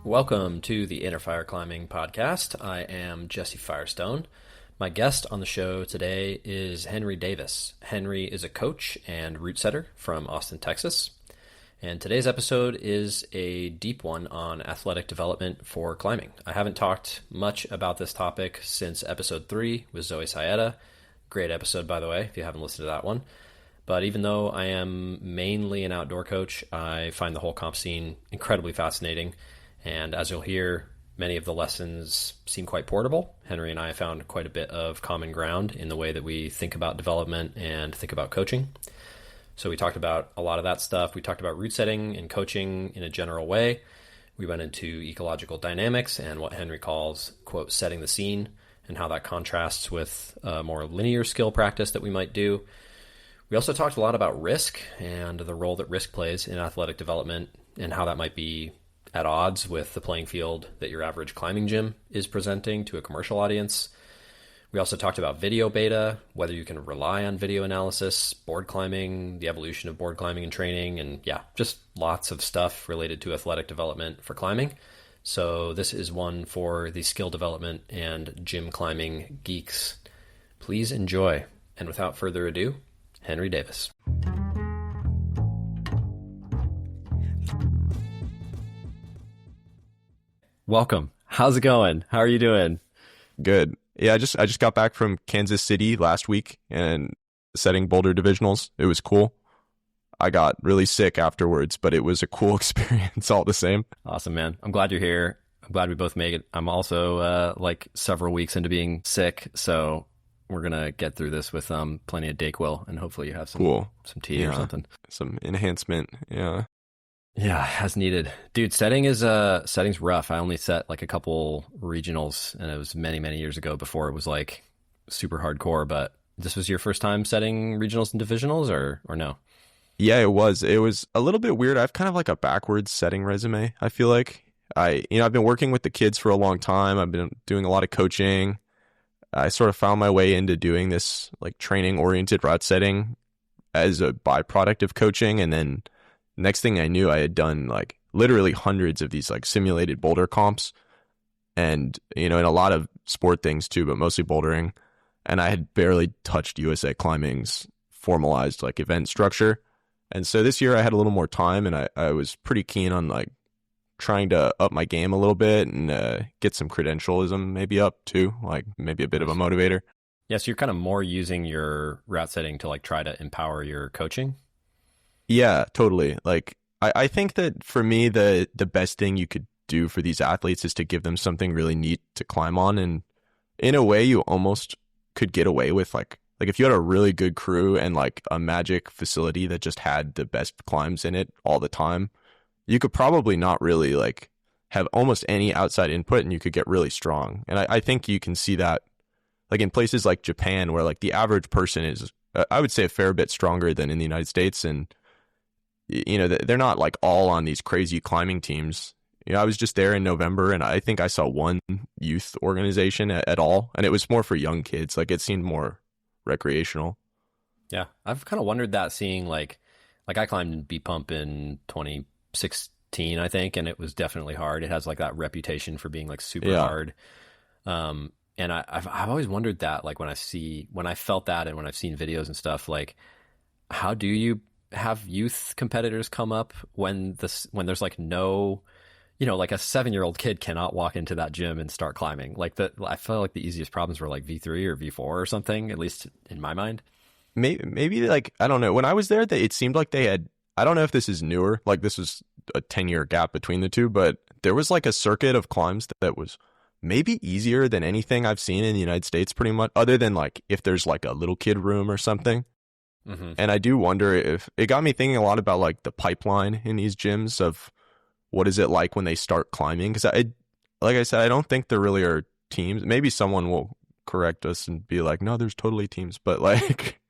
Welcome to the Inner Fire Climbing Podcast. I am Jesse Firestone. My guest on the show today is Henry Davis. Henry is a coach and routesetter from Austin, Texas. And today's episode is a deep one on athletic development for climbing. I haven't talked much about this topic since episode 3 with Zoe Saeta. Great episode, by the way, if you haven't listened to that one. But even though I am mainly an outdoor coach, I find the whole comp scene incredibly fascinating. And as you'll hear, many of the lessons seem quite portable. Henry and I found quite a bit of common ground in the way that we think about development and think about coaching. So we talked about a lot of that stuff. We talked about route setting and coaching in a general way. We went into ecological dynamics and what Henry calls, quote, setting the scene, and how that contrasts with a more linear skill practice that we might do. We also talked a lot about risk and the role that risk plays in athletic development and how that might be at odds with the playing field that your average climbing gym is presenting to a commercial audience. We also talked about video beta, whether you can rely on video analysis, board climbing, the evolution of board climbing and training, and yeah, just lots of stuff related to athletic development for climbing. So this is one for the skill development and gym climbing geeks. Please enjoy. And without further ado, Henry Davis. Welcome. How's it going? How are you doing? Good. Yeah, I just got back from Kansas City last week and setting boulder divisionals. It was cool. I got really sick afterwards, but it was a cool experience all the same. Awesome, man. I'm glad you're here. I'm glad we both made it. I'm also like several weeks into being sick, so we're going to get through this with plenty of Dayquil, and hopefully you have some tea or something. Some enhancement, yeah. Yeah, as needed. Dude, setting's rough. I only set like a couple regionals, and it was many, many years ago before it was like super hardcore. But this was your first time setting regionals and divisionals, or no? Yeah, it was. It was a little bit weird. I have kind of like a backwards setting resume, I feel like. I've been working with the kids for a long time. I've been doing a lot of coaching. I sort of found my way into doing this like training-oriented route setting as a byproduct of coaching, and then next thing I knew, I had done like literally hundreds of these like simulated boulder comps and, and a lot of sport things too, but mostly bouldering. And I had barely touched USA Climbing's formalized like event structure. And so this year I had a little more time, and I was pretty keen on like trying to up my game a little bit and get some credentialism maybe up too, like maybe a bit of a motivator. Yeah, so you're kind of more using your route setting to like try to empower your coaching? Yeah, totally. Like, I think that for me, the best thing you could do for these athletes is to give them something really neat to climb on. And in a way, you almost could get away with like if you had a really good crew and like a magic facility that just had the best climbs in it all the time, you could probably not really like have almost any outside input, and you could get really strong. And I think you can see that like in places like Japan, where like the average person is, I would say, a fair bit stronger than in the United States. And they're not like all on these crazy climbing teams. I was just there in November, and I think I saw one youth organization at all, and it was more for young kids. Like it seemed more recreational. Yeah, I've kind of wondered that, seeing like I climbed in B Pump in 2016, I think, and it was definitely hard. It has like that reputation for being like super hard. And I've always wondered that, like when I felt that, and when I've seen videos and stuff, like how do you have youth competitors come up when there's like no, like a 7-year-old kid cannot walk into that gym and start climbing. Like I felt like the easiest problems were like V3 or V4 or something, at least in my mind. Maybe like, I don't know. When I was there, it seemed like they had, I don't know if this is newer, like this was a 10-year gap between the two, but there was like a circuit of climbs that was maybe easier than anything I've seen in the United States, pretty much, other than like if there's like a little kid room or something. Mm-hmm. And I do wonder if it got me thinking a lot about like the pipeline in these gyms of what is it like when they start climbing? Because like I said, I don't think there really are teams. Maybe someone will correct us and be like, no, there's totally teams. But like,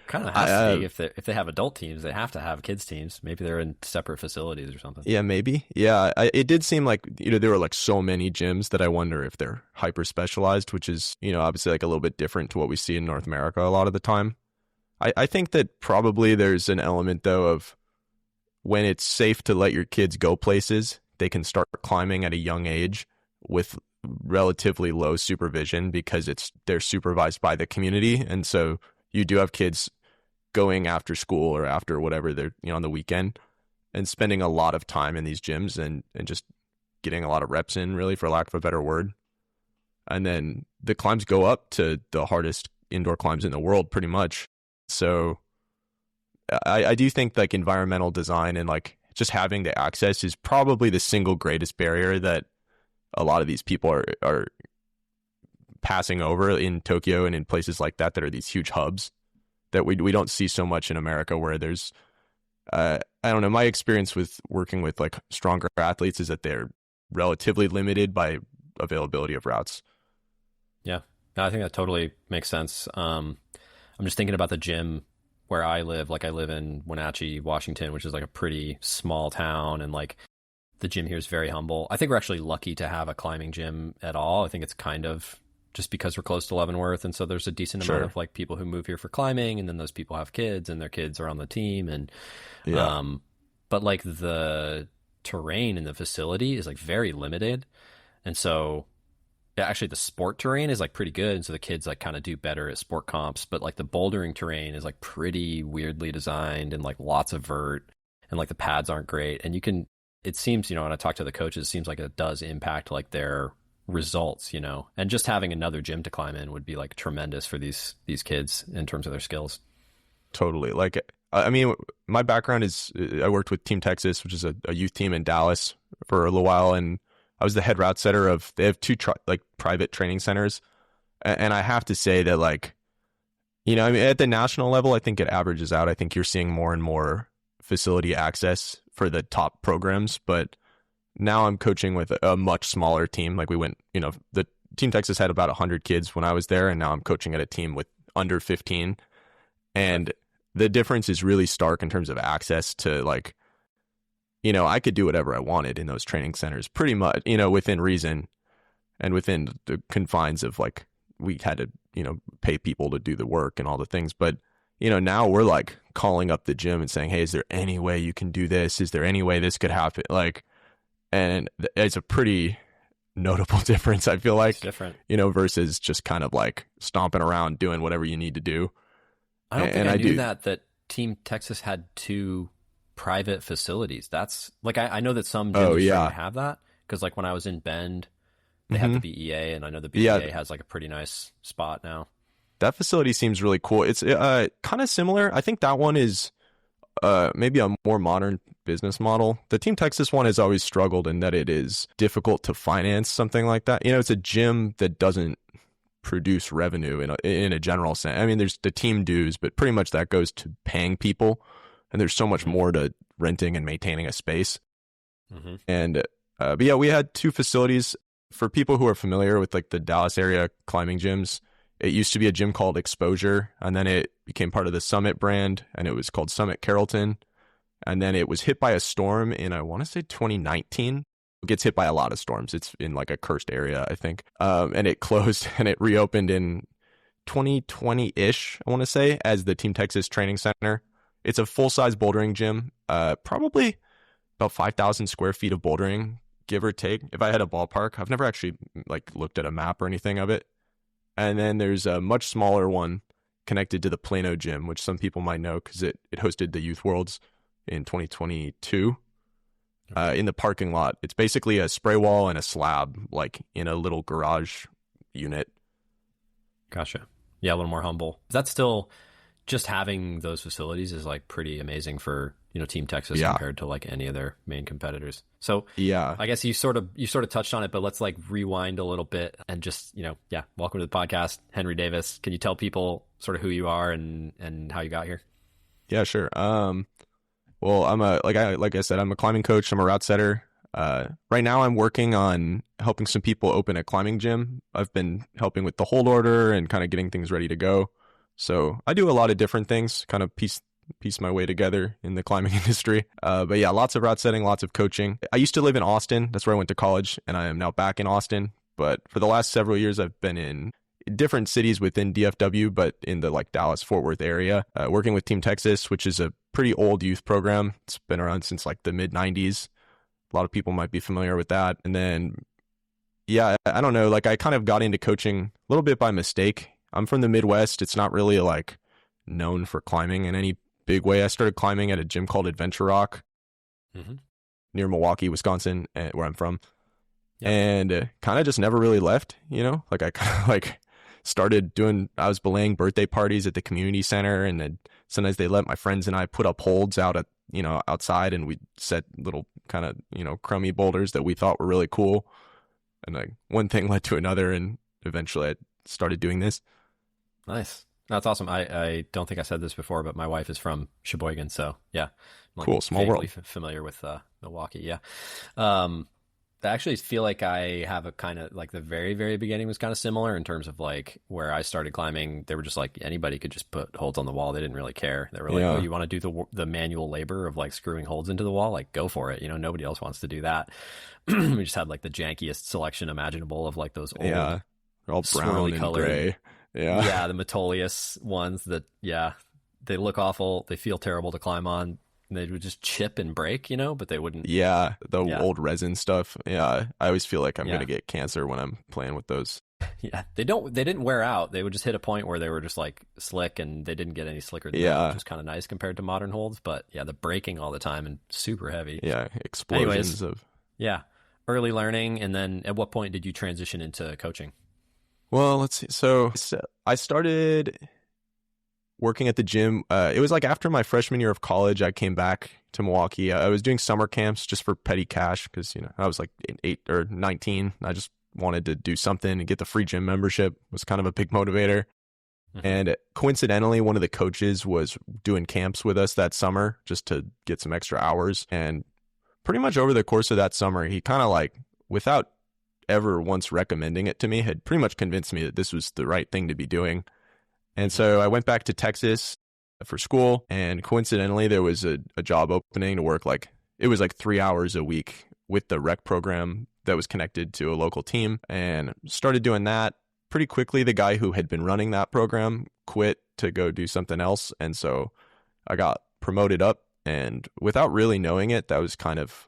kind of has to be. If they have adult teams, they have to have kids teams. Maybe they're in separate facilities or something. Yeah, maybe. Yeah, it did seem like there were like so many gyms that I wonder if they're hyper specialized, which is obviously like a little bit different to what we see in North America a lot of the time. I think that probably there's an element though of when it's safe to let your kids go places, they can start climbing at a young age with relatively low supervision because they're supervised by the community. And so you do have kids going after school or after whatever they're, on the weekend and spending a lot of time in these gyms and just getting a lot of reps in, really, for lack of a better word. And then the climbs go up to the hardest indoor climbs in the world, pretty much. So I do think like environmental design and like just having the access is probably the single greatest barrier that a lot of these people are passing over in Tokyo and in places like that are these huge hubs that we don't see so much in America, where there's I don't know, my experience with working with like stronger athletes is that they're relatively limited by availability of routes. Yeah, no, I think that totally makes sense. I'm just thinking about the gym where I live. Like, I live in Wenatchee, Washington, which is like a pretty small town, and like the gym here is very humble. I think we're actually lucky to have a climbing gym at all. I think it's kind of just because we're close to Leavenworth, and so there's a decent amount of like people who move here for climbing, and then those people have kids, and their kids are on the team, and but like the terrain in the facility is like very limited, and so actually the sport terrain is like pretty good, and so the kids like kind of do better at sport comps, but like the bouldering terrain is like pretty weirdly designed and like lots of vert, and like the pads aren't great, and it seems, when I talk to the coaches, it seems like it does impact like their results, and just having another gym to climb in would be like tremendous for these kids in terms of their skills. Totally. Like, I mean, my background is I worked with Team Texas, which is a youth team in Dallas for a little while, and I was the head route setter they have two private training centers, and I have to say that like, I mean, at the national level, I think it averages out. I think you're seeing more and more facility access for the top programs, but now I'm coaching with a much smaller team. Like, we went, the Team Texas had about 100 kids when I was there, and now I'm coaching at a team with under 15, and the difference is really stark in terms of access to like, I could do whatever I wanted in those training centers pretty much, within reason and within the confines of like, we had to, pay people to do the work and all the things. But, now we're like calling up the gym and saying, hey, is there any way you can do this? Is there any way this could happen? Like, and it's a pretty notable difference, I feel like, it's different, versus just kind of like stomping around doing whatever you need to do. I don't think I knew that Team Texas had two private facilities. That's like, I know that some gyms have that, because like when I was in Bend, they have the BEA, and I know the BEA has like a pretty nice spot now. That facility seems really cool. It's kind of similar. I think that one is maybe a more modern business model. The Team Texas one has always struggled in that it is difficult to finance something like that. It's a gym that doesn't produce revenue in a general sense. I mean, there's the team dues, but pretty much that goes to paying people, and there's so much more to renting and maintaining a space. And but yeah, we had two facilities. For people who are familiar with like the Dallas area climbing gyms, it used to be a gym called Exposure, and then it became part of the Summit brand, and it was called Summit Carrollton. And then it was hit by a storm in, I want to say 2019. It gets hit by a lot of storms. It's in like a cursed area, I think. And it closed, and it reopened in 2020-ish, I want to say, as the Team Texas Training Center. It's a full-size bouldering gym, probably about 5,000 square feet of bouldering, give or take. If I had a ballpark, I've never actually like looked at a map or anything of it. And then there's a much smaller one connected to the Plano gym, which some people might know because it hosted the Youth Worlds in 2022 in the parking lot. It's basically a spray wall and a slab, like in a little garage unit. Gotcha. Yeah, a little more humble. That's still, just having those facilities is like pretty amazing for, Team Texas compared to like any of their main competitors. So yeah, I guess you sort of touched on it, but let's like rewind a little bit and just, welcome to the podcast, Henry Davis. Can you tell people sort of who you are and how you got here? Yeah, sure. Well, I'm like I said, I'm a climbing coach. I'm a route setter. Right now I'm working on helping some people open a climbing gym. I've been helping with the hold order and kind of getting things ready to go. So I do a lot of different things, kind of piece my way together in the climbing industry. But yeah, lots of route setting, lots of coaching. I used to live in Austin. That's where I went to college, and I am now back in Austin. But for the last several years, I've been in different cities within DFW, but in the like Dallas Fort Worth area, working with Team Texas, which is a pretty old youth program. It's been around since like the mid 90s. A lot of people might be familiar with that. And then, yeah, I don't know. Like I kind of got into coaching a little bit by mistake. I'm from the Midwest. It's not really like known for climbing in any big way. I started climbing at a gym called Adventure Rock near Milwaukee, Wisconsin, where I'm from. Yep. And kind of just never really left, like I kind of like started I was belaying birthday parties at the community center, and then sometimes they let my friends and I put up holds out at, outside, and we'd set little kind of, crummy boulders that we thought were really cool. And like one thing led to another, and eventually I started doing this. Nice. That's awesome. I don't think I said this before, but my wife is from Sheboygan. So yeah. I'm cool. Small world. Familiar with Milwaukee. Yeah. I actually feel like I have a kind of like the very, very beginning was kind of similar in terms of like where I started climbing. They were just like anybody could just put holds on the wall. They didn't really care. They were like, oh, you want to do the manual labor of like screwing holds into the wall? Like go for it. Nobody else wants to do that. We just had like the jankiest selection imaginable of like those old, all brown and colored, gray. Yeah, the Metolius ones that, they look awful. They feel terrible to climb on. They would just chip and break, but they wouldn't. Yeah, the old resin stuff. Yeah, I always feel like I'm going to get cancer when I'm playing with those. Yeah, they didn't wear out. They would just hit a point where they were just like slick, and they didn't get any slicker than that, which was kind of nice compared to modern holds. But yeah, the breaking all the time and super heavy. Yeah, explosions of. Yeah, early learning. And then at what point did you transition into coaching? Well, let's see. So I started working at the gym. It was like after my freshman year of college, I came back to Milwaukee. I was doing summer camps just for petty cash because, I was like 8 or 19. I just wanted to do something and get the free gym membership. It was kind of a big motivator. And coincidentally, one of the coaches was doing camps with us that summer just to get some extra hours. And pretty much over the course of that summer, he kind of like, without ever once recommending it to me, had pretty much convinced me that this was the right thing to be doing. And so I went back to Texas for school, and coincidentally, there was a job opening to work it was like 3 hours a week with the rec program that was connected to a local team, and started doing that. Pretty quickly, the guy who had been running that program quit to go do something else, and so I got promoted up, and without really knowing it, that was kind of,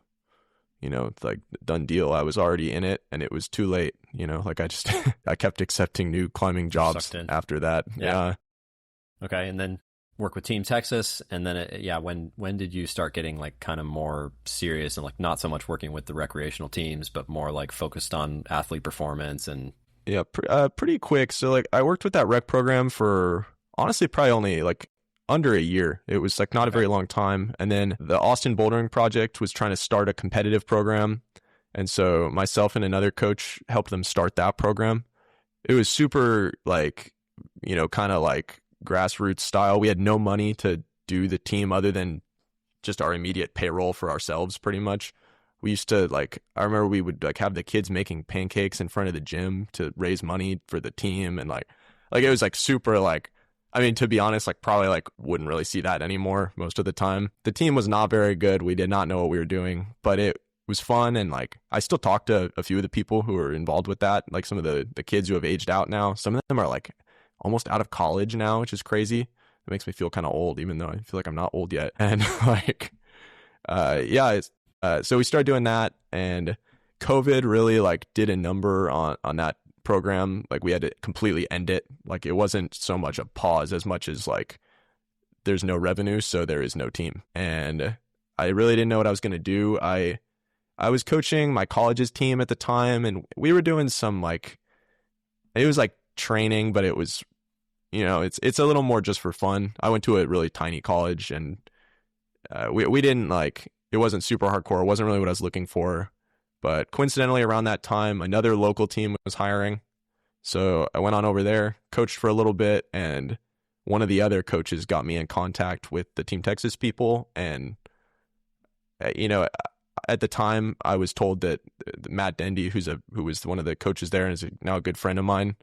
like done deal. I was already in it, and it was too late. Like I just I kept accepting new climbing jobs after that. Yeah. Okay, and then work with Team Texas, and then when did you start getting like kind of more serious and like not so much working with the recreational teams, but more like focused on athlete performance and? Yeah, pretty quick. So like I worked with that rec program for honestly probably only like under a year. It was like not a very long time. And then the Austin Bouldering Project was trying to start a competitive program. And so myself and another coach helped them start that program. It was super like, kind of like grassroots style. We had no money to do the team other than just our immediate payroll for ourselves pretty much. We used to I remember we would like have the kids making pancakes in front of the gym to raise money for the team. And like it was like super to be honest, probably wouldn't really see that anymore most of the time. The team was not very good. We did not know what we were doing, but it was fun. And I still talk to a few of the people who are involved with that. Like some of the kids who have aged out now. Some of them are almost out of college now, which is crazy. It makes me feel kind of old, even though I feel like I'm not old yet. And so we started doing that, and COVID really did a number on that program. We had to completely end it. It wasn't so much a pause as much as there's no revenue, so there is no team. And I really didn't know what I was going to do. I was coaching my college's team at the time, and we were doing some it was training, but it was, it's a little more just for fun. I went to a really tiny college, and we didn't it wasn't super hardcore. It wasn't really what I was looking for. But coincidentally, around that time, another local team was hiring. So I went on over there, coached for a little bit, and one of the other coaches got me in contact with the Team Texas people. And, at the time, I was told that Matt Dendy, who was one of the coaches there and is now a good friend of mine,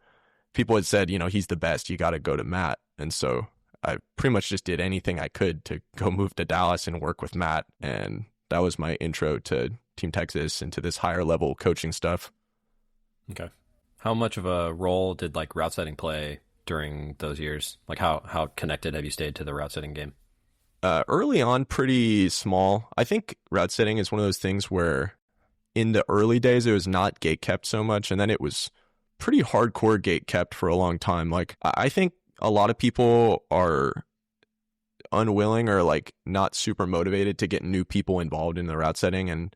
people had said, he's the best. You got to go to Matt. And so I pretty much just did anything I could to go move to Dallas and work with Matt. And that was my intro to Team Texas and to this higher level coaching stuff. Okay. How much of a role did route setting play during those years? How connected have you stayed to the route setting game? Early on, pretty small. I think route setting is one of those things where in the early days, it was not gate kept so much. And then it was pretty hardcore gate kept for a long time. Like, I think a lot of people are unwilling or like not super motivated to get new people involved in the route setting. And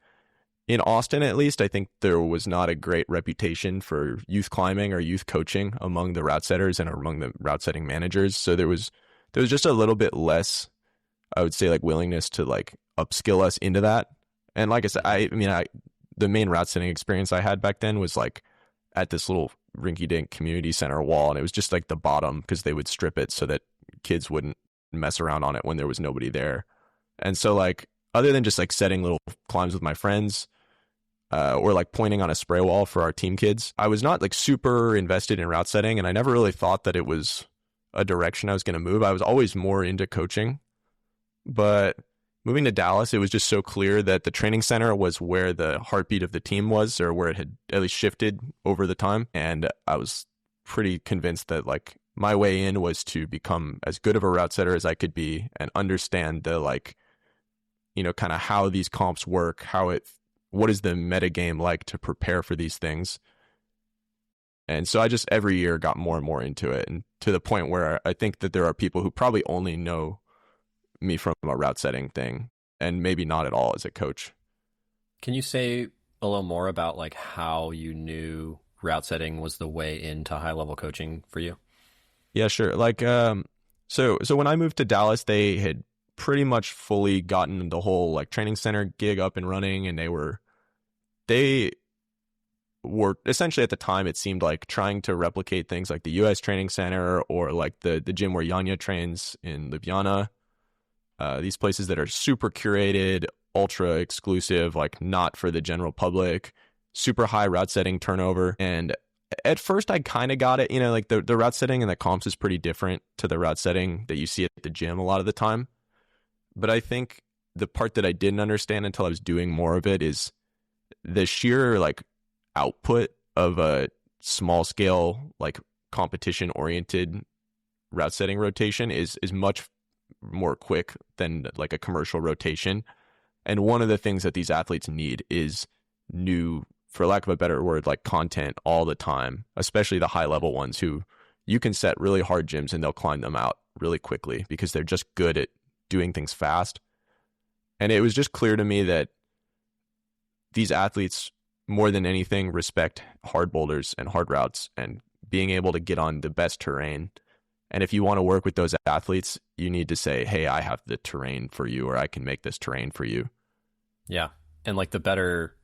in Austin, at least, I think there was not a great reputation for youth climbing or youth coaching among the route setters and among the route setting managers. So there was just a little bit less, I would say, like willingness to like upskill us into that. And like I said, the main route setting experience I had back then was like at this little rinky dink community center wall. And it was just like the bottom because they would strip it so that kids wouldn't mess around on it when there was nobody there. And so like, other than just like setting little climbs with my friends, or like pointing on a spray wall for our team kids, I was not like super invested in route setting. And I never really thought that it was a direction I was going to move. I was always more into coaching. But moving to Dallas, it was just so clear that the training center was where the heartbeat of the team was, or where it had at least shifted over the time. And I was pretty convinced that like my way in was to become as good of a route setter as I could be and understand the like, kind of how these comps work, what is the meta game like to prepare for these things. And so I just every year got more and more into it, and to the point where I think that there are people who probably only know me from a route setting thing and maybe not at all as a coach. Can you say a little more about like how you knew route setting was the way into high level coaching for you? Yeah, sure. Like, so when I moved to Dallas, they had pretty much fully gotten the whole like training center gig up and running, and they were essentially, at the time, it seemed like trying to replicate things like the US training center or like the gym where Yanya trains in Ljubljana. These places that are super curated, ultra exclusive, like not for the general public, super high route setting turnover. And at first I kind of got it, like the route setting and the comps is pretty different to the route setting that you see at the gym a lot of the time. But I think the part that I didn't understand until I was doing more of it is the sheer like output of a small scale, like competition oriented route setting rotation is much more quick than like a commercial rotation. And one of the things that these athletes need is new, for lack of a better word, like content all the time, especially the high level ones who you can set really hard gyms and they'll climb them out really quickly because they're just good at doing things fast. And it was just clear to me that these athletes, more than anything, respect hard boulders and hard routes and being able to get on the best terrain. And if you want to work with those athletes, you need to say, hey, I have the terrain for you, or I can make this terrain for you. Yeah. And like the better,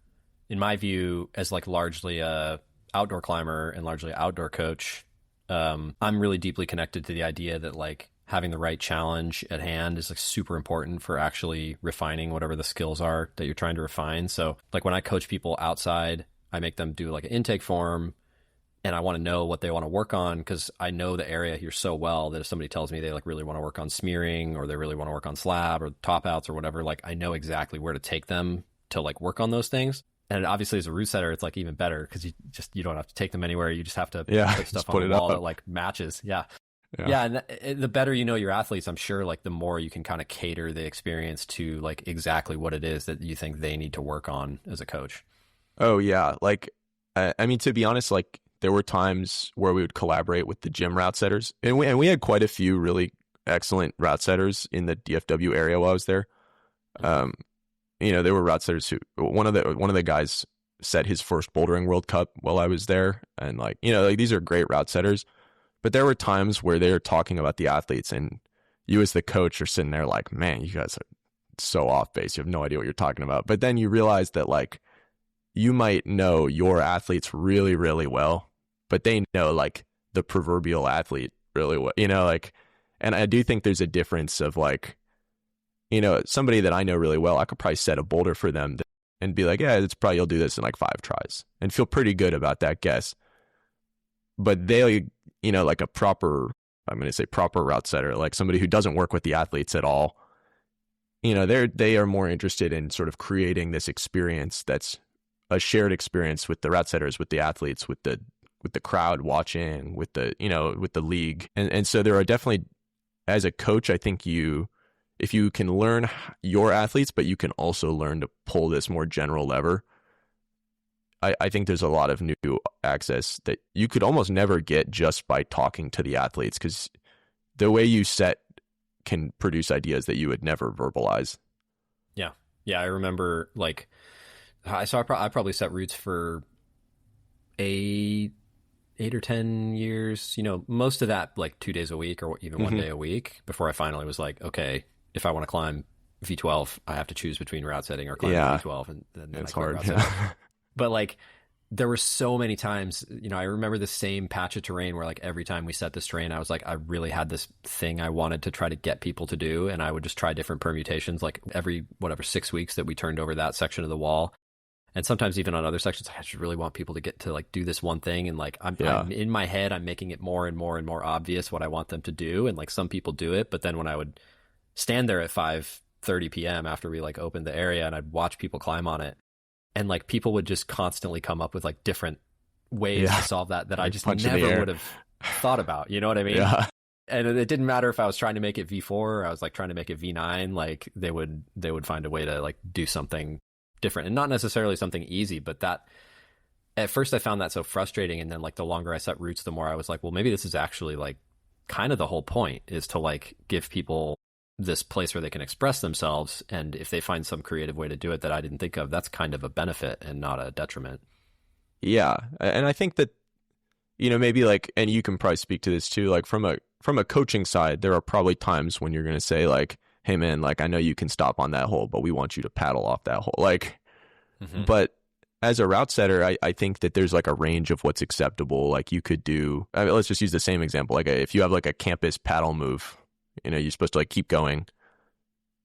in my view, as like largely a outdoor climber and largely outdoor coach, I'm really deeply connected to the idea that like having the right challenge at hand is like super important for actually refining whatever the skills are that you're trying to refine. So like when I coach people outside, I make them do like an intake form, and I want to know what they want to work on because I know the area here so well that if somebody tells me they like really want to work on smearing or they really want to work on slab or top outs or whatever, like I know exactly where to take them to like work on those things. And obviously as a route setter, it's like even better because you don't have to take them anywhere. You just have to put stuff on the wall that like matches. Yeah. And the better you know your athletes, I'm sure like the more you can kind of cater the experience to like exactly what it is that you think they need to work on as a coach. Oh yeah. Like, I mean, to be honest, like there were times where we would collaborate with the gym route setters, and we had quite a few really excellent route setters in the DFW area while I was there. There were route setters who, one of the guys set his first bouldering World Cup while I was there. And like these are great route setters. But there were times where they were talking about the athletes and you as the coach are sitting there like, man, you guys are so off base. You have no idea what you're talking about. But then you realize that like you might know your athletes really, really well, but they know like the proverbial athlete really well, and I do think there's a difference of like, somebody that I know really well, I could probably set a boulder for them and be like, yeah, it's probably, you'll do this in like 5 tries and feel pretty good about that guess. But they, like a proper, I'm going to say proper route setter, like somebody who doesn't work with the athletes at all, they are more interested in sort of creating this experience that's a shared experience with the route setters, with the athletes, with the crowd watching, with the, with the league. And so there are definitely, as a coach, I think if you can learn your athletes, but you can also learn to pull this more general lever, I think there's a lot of new access that you could almost never get just by talking to the athletes, because the way you set can produce ideas that you would never verbalize. Yeah. Yeah. I remember like, I probably set routes for 8 or 10 years, most of that like 2 days a week or even one day a week before I finally was like, okay, if I want to climb V12, I have to choose between route setting or climbing V12. And then it's I quit hard. route setting. But like, there were so many times, I remember the same patch of terrain where like every time we set this terrain, I was like, I really had this thing I wanted to try to get people to do. And I would just try different permutations, like every, 6 weeks that we turned over that section of the wall. And sometimes even on other sections, I just really want people to get to like do this one thing. And like, I'm in my head, I'm making it more and more and more obvious what I want them to do. And like some people do it, but then when I would stand there at 5:30 p.m. after we like opened the area and I'd watch people climb on it, and like people would just constantly come up with like different ways to solve that I just never would have thought about. You know what I mean? Yeah. And it didn't matter if I was trying to make it V4 or I was like trying to make it V9. Like they would find a way to like do something different, and not necessarily something easy, but that at first I found that so frustrating. And then like the longer I set routes, the more I was like, well, maybe this is actually like kind of the whole point, is to like give people this place where they can express themselves. And if they find some creative way to do it that I didn't think of, that's kind of a benefit and not a detriment. Yeah. And I think that, maybe like, and you can probably speak to this too, like from a coaching side, there are probably times when you're going to say like, hey man, like I know you can stop on that hole, but we want you to paddle off that hole. Like, but as a route setter, I think that there's like a range of what's acceptable. Like you could do, let's just use the same example. Like if you have like a campus paddle move, you're supposed to like keep going.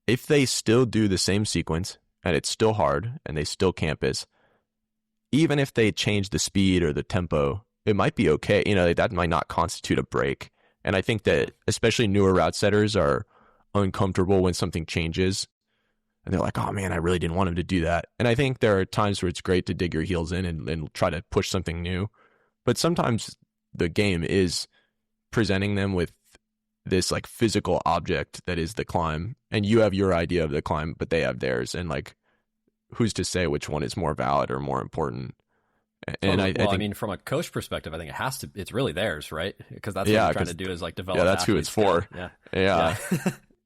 If they still do the same sequence and it's still hard and they still campus, even if they change the speed or the tempo, it might be okay. That might not constitute a break. And I think that especially newer route setters are uncomfortable when something changes and they're like, oh man, I really didn't want him to do that. And I think there are times where it's great to dig your heels in and try to push something new. But sometimes the game is presenting them with this like physical object that is the climb, and you have your idea of the climb, but they have theirs. And like, who's to say which one is more valid or more important? And I think, from a coach perspective, I think it's really theirs, right? Because that's what you're trying to do is like develop. Yeah, that's who it's for. Yeah.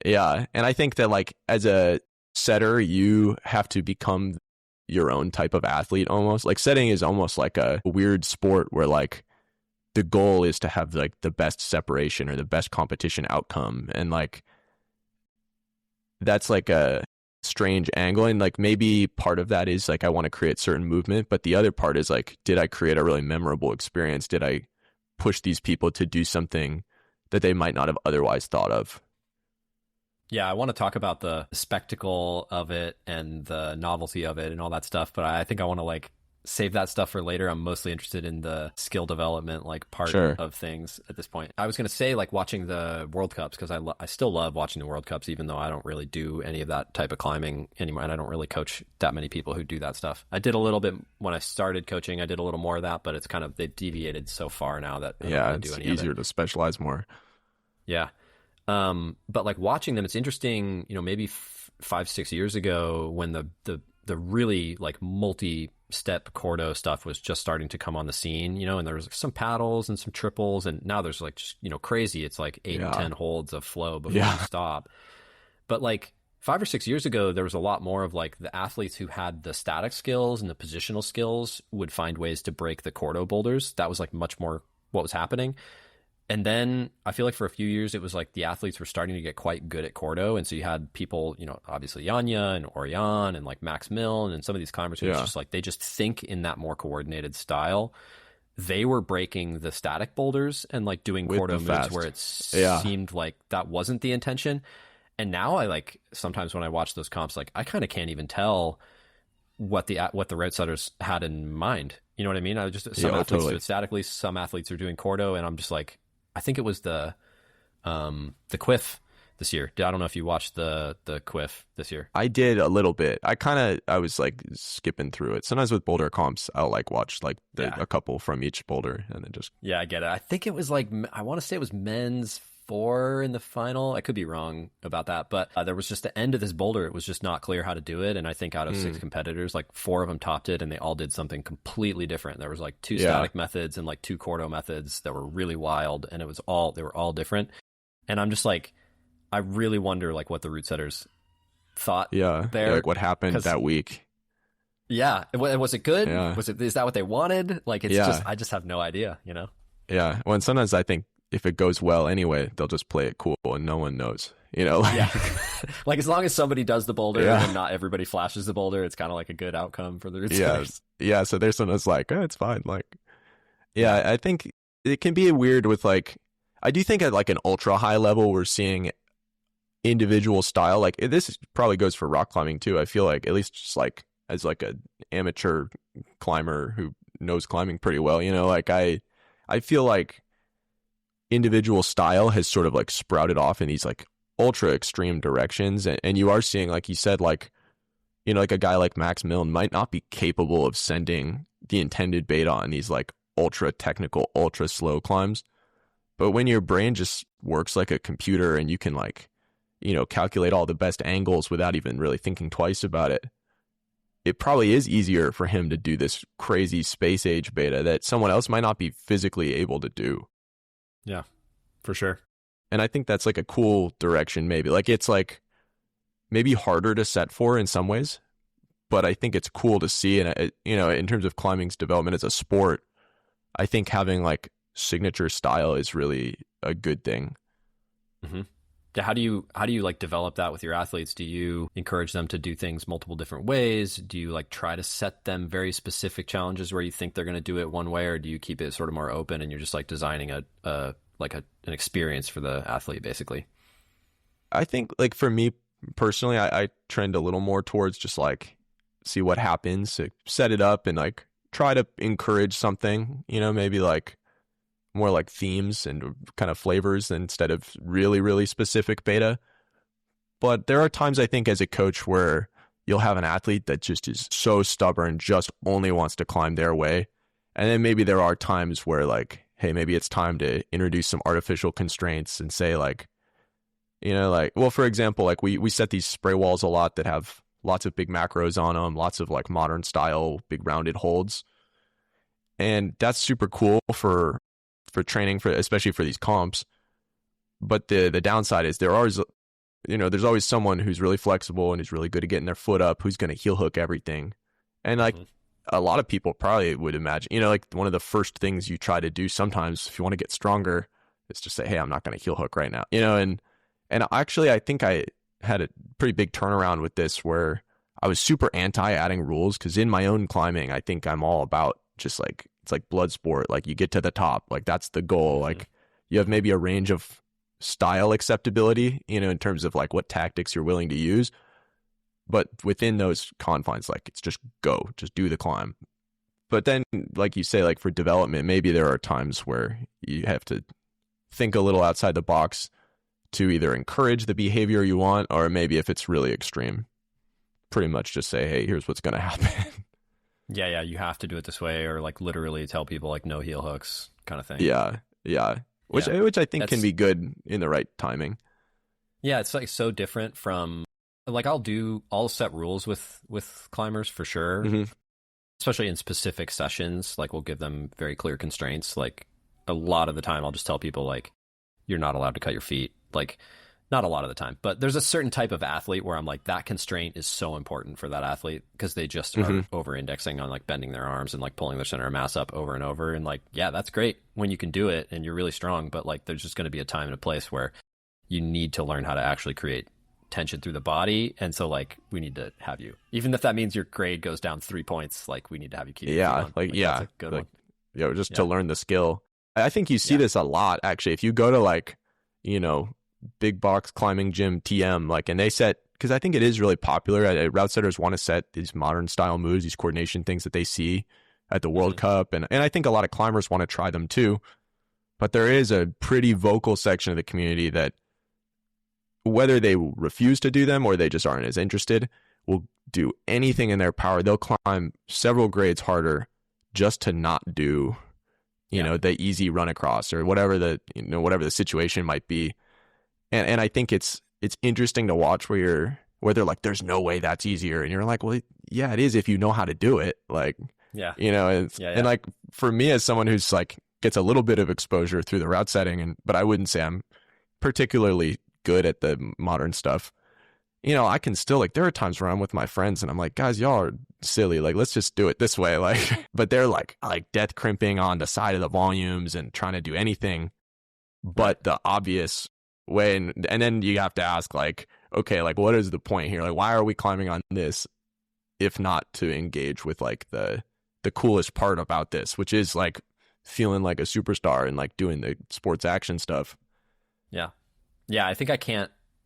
Yeah. And I think that like as a setter, you have to become your own type of athlete almost. Like setting is almost like a weird sport where like the goal is to have like the best separation or the best competition outcome. And like, that's like a strange angle. And like, maybe part of that is like, I want to create certain movement, but the other part is like, did I create a really memorable experience? Did I push these people to do something that they might not have otherwise thought of? Yeah, I want to talk about the spectacle of it and the novelty of it and all that stuff, but I think I want to like save that stuff for later. I'm mostly interested in the skill development like part of things at this point. I was going to say like watching the World Cups, because I still love watching the World Cups, even though I don't really do any of that type of climbing anymore, and I don't really coach that many people who do that stuff. I did a little bit when I started coaching. I did a little more of that, but it's kind of, they've deviated so far now that I don't really do any of it. It's easier to specialize more. Yeah. But like watching them, it's interesting, maybe 5-6 years ago when the really like multi-step Cordo stuff was just starting to come on the scene, and there was like some paddles and some triples, and now there's like just, crazy. It's like 8 and 10 holds of flow before you stop. But like 5 or 6 years ago, there was a lot more of like the athletes who had the static skills and the positional skills would find ways to break the Cordo boulders. That was like much more what was happening. And then I feel like for a few years, it was like the athletes were starting to get quite good at Cordo. And so you had people, obviously Yanya and Orion and like Max Milne and some of these climbers who just like, they just think in that more coordinated style. They were breaking the static boulders and like doing Cordo moves where it seemed like that wasn't the intention. And now I like, sometimes when I watch those comps, like I kind of can't even tell what the route setters had in mind. You know what I mean? I just, some athletes do it statically, some athletes are doing Cordo, and I'm just like, I think it was the Quiff this year. I don't know if you watched the Quiff this year. I did a little bit. I was like skipping through it. Sometimes with boulder comps, I'll like watch like a couple from each boulder and then just. Yeah, I get it. I think it was like, I want to say it was men's 4 in the final. I could be wrong about that, but there was just the end of this boulder. It was just not clear how to do it. And I think out of 6 competitors, like 4 of them topped it and they all did something completely different. There was like 2 static methods and like 2 Cordo methods that were really wild. And they were all different. And I'm just like, I really wonder like what the route setters thought there. Like what happened that week. Yeah. Was it good? Is that what they wanted? Like, I just have no idea, you know? Yeah. Well, and sometimes I think if it goes well anyway, they'll just play it cool and no one knows, you know? Yeah. Like as long as somebody does the boulder and not everybody flashes the boulder, it's kind of like a good outcome for the route setters. Yeah. So there's someone that's like, it's fine. Like, I think it can be weird with like, I do think at like an ultra high level, we're seeing individual style. Like this probably goes for rock climbing too. I feel like at least just like as like an amateur climber who knows climbing pretty well, you know, like I feel like individual style has sort of like sprouted off in these like ultra extreme directions. And you are seeing, like you said, like, you know, like a guy like Max Milne might not be capable of sending the intended beta on these like ultra technical, ultra slow climbs. But when your brain just works like a computer and you can like, you know, calculate all the best angles without even really thinking twice about it, it probably is easier for him to do this crazy space age beta that someone else might not be physically able to do. Yeah, for sure. And I think that's like a cool direction, maybe. Like it's like maybe harder to set for in some ways, but I think it's cool to see. And, you know, in terms of climbing's development as a sport, I think having like signature style is really a good thing. Mm-hmm. Yeah, how do you like develop that with your athletes? Do you encourage them to do things multiple different ways? Do you like try to set them very specific challenges where you think they're going to do it one way, or do you keep it sort of more open and you're just like designing an experience for the athlete basically? I think like for me personally, I trend a little more towards just like see what happens, set it up and like try to encourage something, you know, maybe like more like themes and kind of flavors instead of really, really specific beta. But there are times I think as a coach where you'll have an athlete that just is so stubborn, just only wants to climb their way. And then maybe there are times where like, hey, maybe it's time to introduce some artificial constraints and say like, you know, like, well, for example, like we set these spray walls a lot that have lots of big macros on them, lots of like modern style, big rounded holds. And that's super cool for training, for especially for these comps. But the downside is there's always someone who's really flexible and is really good at getting their foot up, who's going to heel hook everything. And like a lot of people probably would imagine, you know, like one of the first things you try to do sometimes if you want to get stronger is to say, hey, I'm not going to heel hook right now, you know. And actually I think I had a pretty big turnaround with this where I was super anti adding rules, because in my own climbing I think I'm all about just like, it's like blood sport. Like you get to the top, like that's the goal. Like you have maybe a range of style acceptability, you know, in terms of like what tactics you're willing to use. But within those confines, like it's just go, just do the climb. But then, like you say, like for development, maybe there are times where you have to think a little outside the box to either encourage the behavior you want, or maybe if it's really extreme, pretty much just say, hey, here's what's going to happen. Yeah, you have to do it this way, or like literally tell people like no heel hooks kind of thing. Yeah. Which I think can be good in the right timing. Yeah, it's like so different from like I'll set rules with climbers for sure. Mm-hmm. Especially in specific sessions, like we'll give them very clear constraints. Like a lot of the time I'll just tell people like you're not allowed to cut your feet. Like not a lot of the time, but there's a certain type of athlete where I'm like, that constraint is so important for that athlete because they just are over indexing on like bending their arms and like pulling their center of mass up over and over. And like, yeah, that's great when you can do it and you're really strong, but like there's just going to be a time and a place where you need to learn how to actually create tension through the body. And so like, we need to have you, even if that means your grade goes down 3 points, like we need to have you keep it on. Like, yeah, that's a good one. Yeah, just Yeah. to learn the skill. I think you see this a lot, actually. If you go to like, you know, big box climbing gym TM, like, and they set, because I think it is really popular. Route setters want to set these modern style moves, these coordination things that they see at the World Cup. And I think a lot of climbers want to try them too. But there is a pretty vocal section of the community that, whether they refuse to do them or they just aren't as interested, will do anything in their power. They'll climb several grades harder just to not do you know, the easy run across or whatever whatever the situation might be. And I think it's interesting to watch where they're like, there's no way that's easier. And you're like, well, yeah, it is if you know how to do it. Like, you know, and like for me as someone who's like gets a little bit of exposure through the route setting, but I wouldn't say I'm particularly good at the modern stuff. You know, I can still like, there are times where I'm with my friends and I'm like, guys, y'all are silly. Like, let's just do it this way. Like, but they're like death crimping on the side of the volumes and trying to do anything but the obvious way. And then you have to ask like, okay, like what is the point here? Like, why are we climbing on this if not to engage with like the coolest part about this, which is like feeling like a superstar and like doing the sports action stuff. Yeah. I think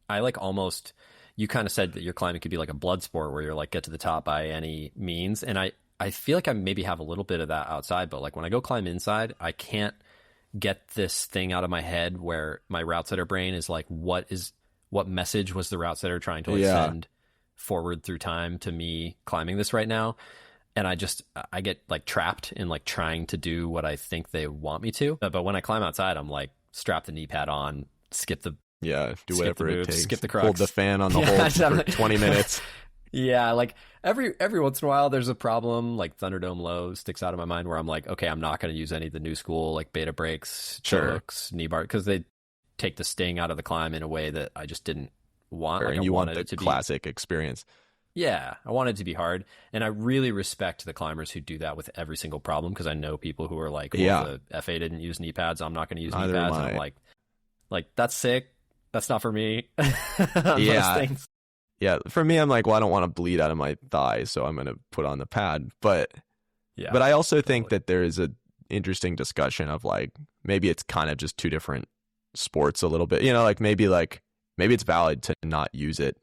I like almost, you kind of said that your climbing could be like a blood sport where you're like get to the top by any means. And I feel like I maybe have a little bit of that outside, but like when I go climb inside, I can't get this thing out of my head where my route setter brain is like, what message was the route setter trying to like send forward through time to me climbing this right now? And I get like trapped in like trying to do what I think they want me to. But when I climb outside, I'm like, strap the knee pad on, do whatever it takes. Skip the crux. Hold the fan on the hole for 20 minutes. Yeah, like every once in a while there's a problem, like Thunderdome Low sticks out of my mind where I'm like, okay, I'm not going to use any of the new school like beta brakes, hooks, knee bar, because they take the sting out of the climb in a way that I just didn't want. Like, and you want the classic experience. Yeah, I want it to be hard, and I really respect the climbers who do that with every single problem, because I know people who are like, well, the FA didn't use knee pads, I'm not going to use knee pads. And I'm like that's sick. That's not for me. Those things. Yeah, for me, I'm like, well, I don't want to bleed out of my thigh, so I'm going to put on the pad. But I also think that there is an interesting discussion of like, maybe it's kind of just two different sports a little bit. You know, like maybe it's valid to not use it,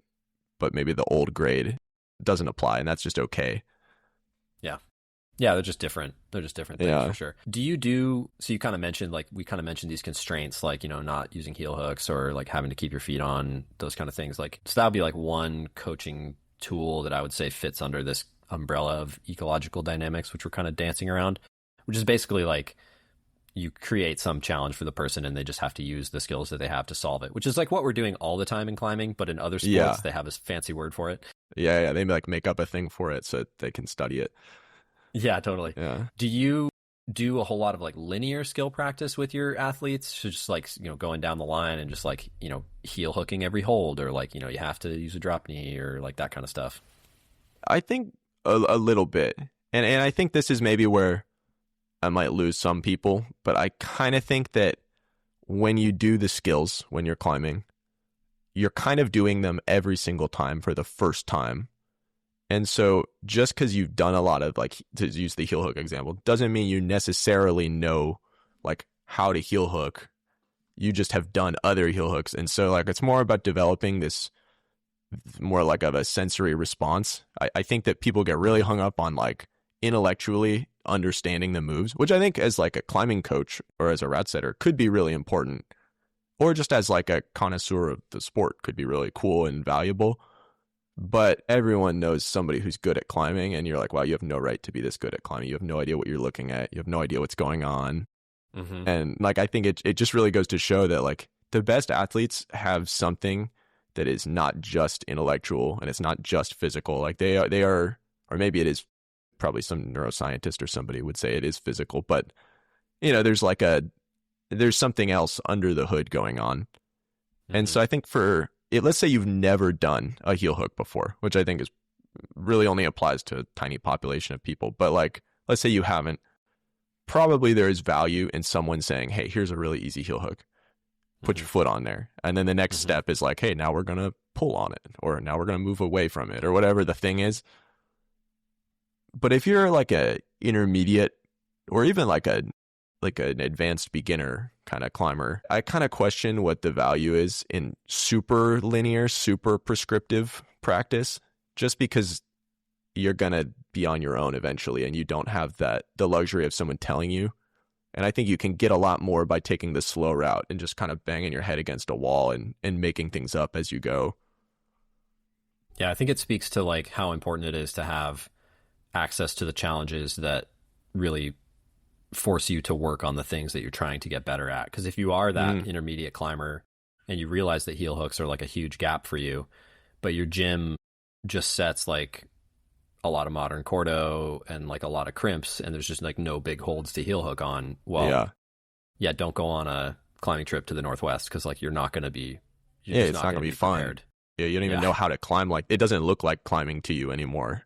but maybe the old grade doesn't apply, and that's just okay. Yeah, they're just different. They're just different things for sure. So you kind of mentioned, like, we kind of mentioned these constraints, like, you know, not using heel hooks or like having to keep your feet on, those kind of things. Like, so that would be like one coaching tool that I would say fits under this umbrella of ecological dynamics, which we're kind of dancing around, which is basically like you create some challenge for the person and they just have to use the skills that they have to solve it, which is like what we're doing all the time in climbing, but in other sports, they have a fancy word for it. Yeah. They like make up a thing for it so they can study it. Yeah, totally. Yeah. Do you do a whole lot of like linear skill practice with your athletes? So just like, you know, going down the line and just like, you know, heel hooking every hold, or like, you know, you have to use a drop knee or like that kind of stuff? I think a little bit. And I think this is maybe where I might lose some people, but I kind of think that when you do the skills, when you're climbing, you're kind of doing them every single time for the first time. And so just because you've done a lot of, like, to use the heel hook example, doesn't mean you necessarily know like how to heel hook. You just have done other heel hooks. And so like it's more about developing this more like of a sensory response. I think that people get really hung up on like intellectually understanding the moves, which I think as like a climbing coach or as a route setter could be really important, or just as like a connoisseur of the sport could be really cool and valuable. But everyone knows somebody who's good at climbing, and you're like, wow, you have no right to be this good at climbing. You have no idea what you're looking at. You have no idea what's going on. Mm-hmm. And like, I think it just really goes to show that like the best athletes have something that is not just intellectual and it's not just physical. Like they are, or maybe it is, probably some neuroscientist or somebody would say it is physical, but you know, there's something else under the hood going on. Mm-hmm. And so I think let's say you've never done a heel hook before, which I think is really only applies to a tiny population of people. But like, let's say you haven't, probably there is value in someone saying, hey, here's a really easy heel hook. Put your foot on there. And then the next step is like, hey, now we're going to pull on it, or now we're going to move away from it, or whatever the thing is. But if you're like a intermediate or even like an advanced beginner kind of climber, I kind of question what the value is in super linear, super prescriptive practice, just because you're going to be on your own eventually and you don't have the luxury of someone telling you. And I think you can get a lot more by taking the slow route and just kind of banging your head against a wall and making things up as you go. Yeah, I think it speaks to like how important it is to have access to the challenges that really force you to work on the things that you're trying to get better at. Because if you are that intermediate climber and you realize that heel hooks are like a huge gap for you, but your gym just sets like a lot of modern cordo and like a lot of crimps, and there's just like no big holds to heel hook on. Well, yeah, don't go on a climbing trip to the Northwest, because like you're not going to be, it's not going to be fun. Yeah, you don't even know how to climb. Like, it doesn't look like climbing to you anymore.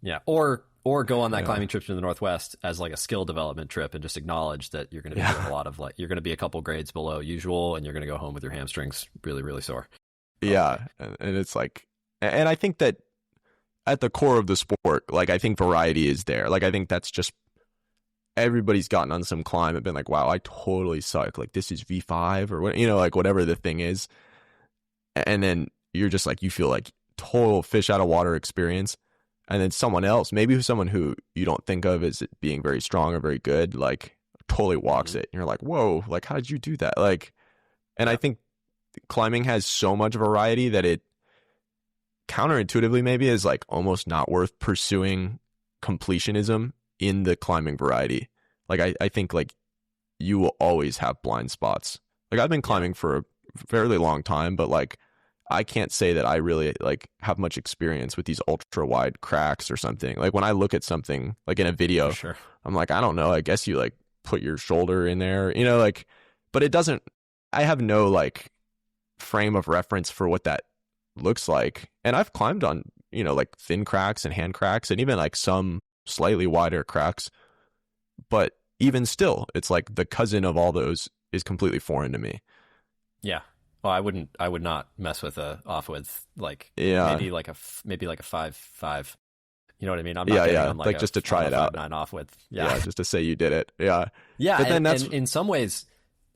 Yeah, or go on that climbing trip to the Northwest as like a skill development trip, and just acknowledge that you're going to be doing a lot of like, you're going to be a couple grades below usual, and you're going to go home with your hamstrings really, really sore. Yeah, and it's like, and I think that at the core of the sport, like, I think variety is there. Like, I think that's just, everybody's gotten on some climb and been like, wow, I totally suck. Like, this is V5 or what, like whatever the thing is. And then you're just like, you feel like total fish out of water experience. And then someone else, maybe someone who you don't think of as being very strong or very good, like totally walks it. And you're like, whoa, like, how did you do that? Like, and I think climbing has so much variety that it counterintuitively maybe is like almost not worth pursuing completionism in the climbing variety. Like, I think like you will always have blind spots. Like, I've been climbing for a fairly long time, but like, I can't say that I really like have much experience with these ultra wide cracks or something. Like, when I look at something like in a video, I'm like, I don't know, I guess you like put your shoulder in there, like, but it doesn't, I have no like frame of reference for what that looks like. And I've climbed on, like thin cracks and hand cracks and even like some slightly wider cracks, but even still, it's like the cousin of all those is completely foreign to me. Yeah. Well, I would not mess with a off width, like maybe like a 5.5. You know what I mean? I'm not getting on like just to try it out. 5.9 off width. Yeah, just to say you did it. Yeah. Yeah. But then and in some ways,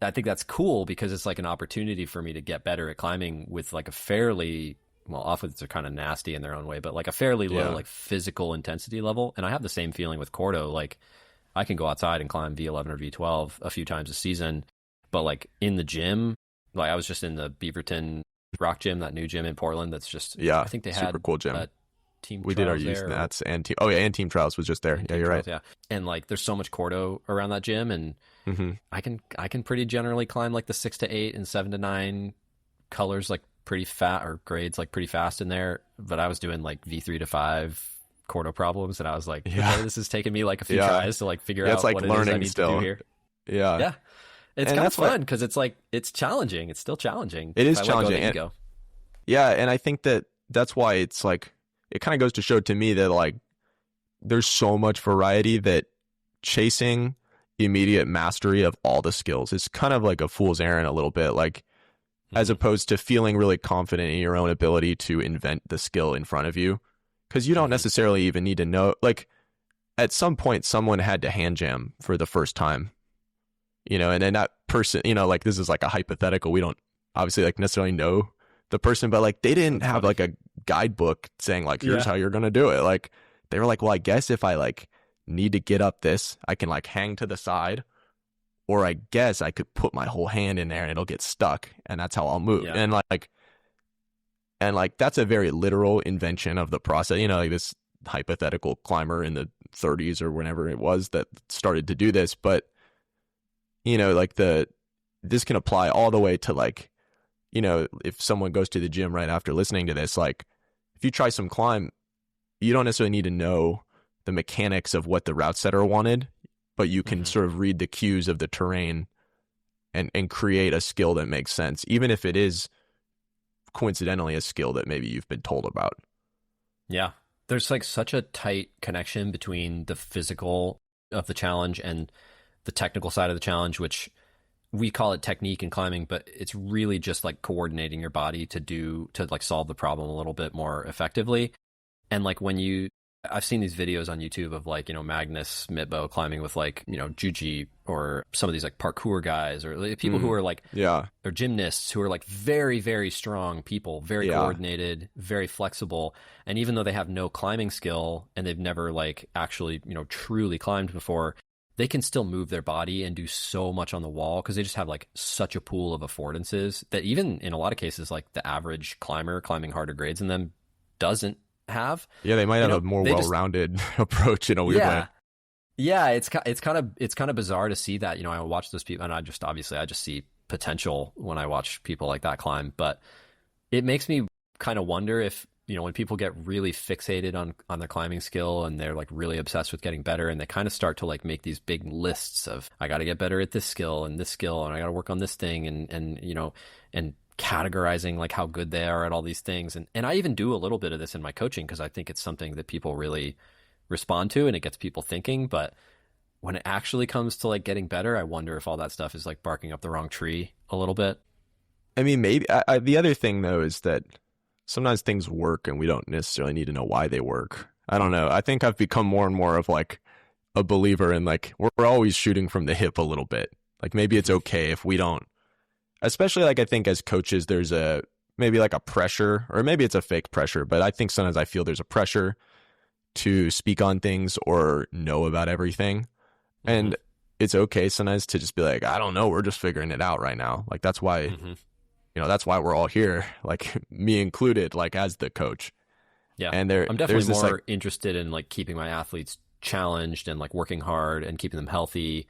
I think that's cool, because it's like an opportunity for me to get better at climbing with like a fairly, well, off widths are kind of nasty in their own way, but like a fairly low like physical intensity level. And I have the same feeling with cordo. Like, I can go outside and climb V11 or V12 a few times a season, but like in the gym, like I was just in the Beaverton Rock Gym, that new gym in Portland. That's just, I think they had super cool gym. Team we did our youth nats and team. Oh yeah, and Team Trials was just there. Yeah, you're right. Yeah, and like there's so much cordo around that gym, and I can pretty generally climb like the 6 to 8 and 7 to 9 colors like pretty fat, or grades like pretty fast in there. But I was doing like V3 to 5 cordo problems, and I was like, okay, this is taking me like a few tries to like figure out like what learning it is I need to do here. Yeah. It's kind of fun because it's like, it's challenging. It's still challenging. It is challenging. Yeah, and I think that's why it's like, it kind of goes to show to me that like there's so much variety that chasing immediate mastery of all the skills is kind of like a fool's errand a little bit, like as opposed to feeling really confident in your own ability to invent the skill in front of you, because you don't necessarily even need to know. Like, at some point someone had to hand jam for the first time, and then that person, like, this is like a hypothetical, we don't obviously like necessarily know the person, but like they didn't have like a guidebook saying like, here's how you're gonna do it. Like, they were like, well, I guess if I like need to get up this, I can like hang to the side, or I guess I could put my whole hand in there and it'll get stuck, and that's how I'll move. And like that's a very literal invention of the process, like this hypothetical climber in the 30s or whenever it was that started to do this. But like this can apply all the way to like, if someone goes to the gym right after listening to this, like if you try some climb, you don't necessarily need to know the mechanics of what the route setter wanted, but you can sort of read the cues of the terrain and create a skill that makes sense, even if it is coincidentally a skill that maybe you've been told about. Yeah. There's like such a tight connection between the physical of the challenge and the technical side of the challenge, which we call it technique in climbing, but it's really just like coordinating your body to like solve the problem a little bit more effectively. And like I've seen these videos on YouTube of like, Magnus Mitbo climbing with like, Juji, or some of these like parkour guys, or like people who are like, or gymnasts who are like very, very strong people, very coordinated, very flexible. And even though they have no climbing skill and they've never like actually, truly climbed before, they can still move their body and do so much on the wall because they just have like such a pool of affordances that even in a lot of cases, like the average climber climbing harder grades than them doesn't have. Yeah, they might have a more well-rounded approach in a weird way. Yeah, it's kind of bizarre to see that. I watch those people, and I just see potential when I watch people like that climb. But it makes me kind of wonder if, when people get really fixated on their climbing skill and they're like really obsessed with getting better, and they kind of start to like make these big lists of, I got to get better at this skill and I got to work on this thing, and categorizing like how good they are at all these things. And I even do a little bit of this in my coaching because I think it's something that people really respond to and it gets people thinking. But when it actually comes to like getting better, I wonder if all that stuff is like barking up the wrong tree a little bit. I mean, maybe the other thing though is that sometimes things work and we don't necessarily need to know why they work. I don't know. I think I've become more and more of like a believer in like we're always shooting from the hip a little bit. Like maybe it's okay if we don't, especially like I think as coaches, there's maybe like a pressure, or maybe it's a fake pressure, but I think sometimes I feel there's a pressure to speak on things or know about everything. Mm-hmm. And it's okay sometimes to just be like, I don't know, we're just figuring it out right now. Like that's why, that's why we're all here, like me included, like as the coach. Yeah. And I'm definitely more like, interested in like keeping my athletes challenged and like working hard and keeping them healthy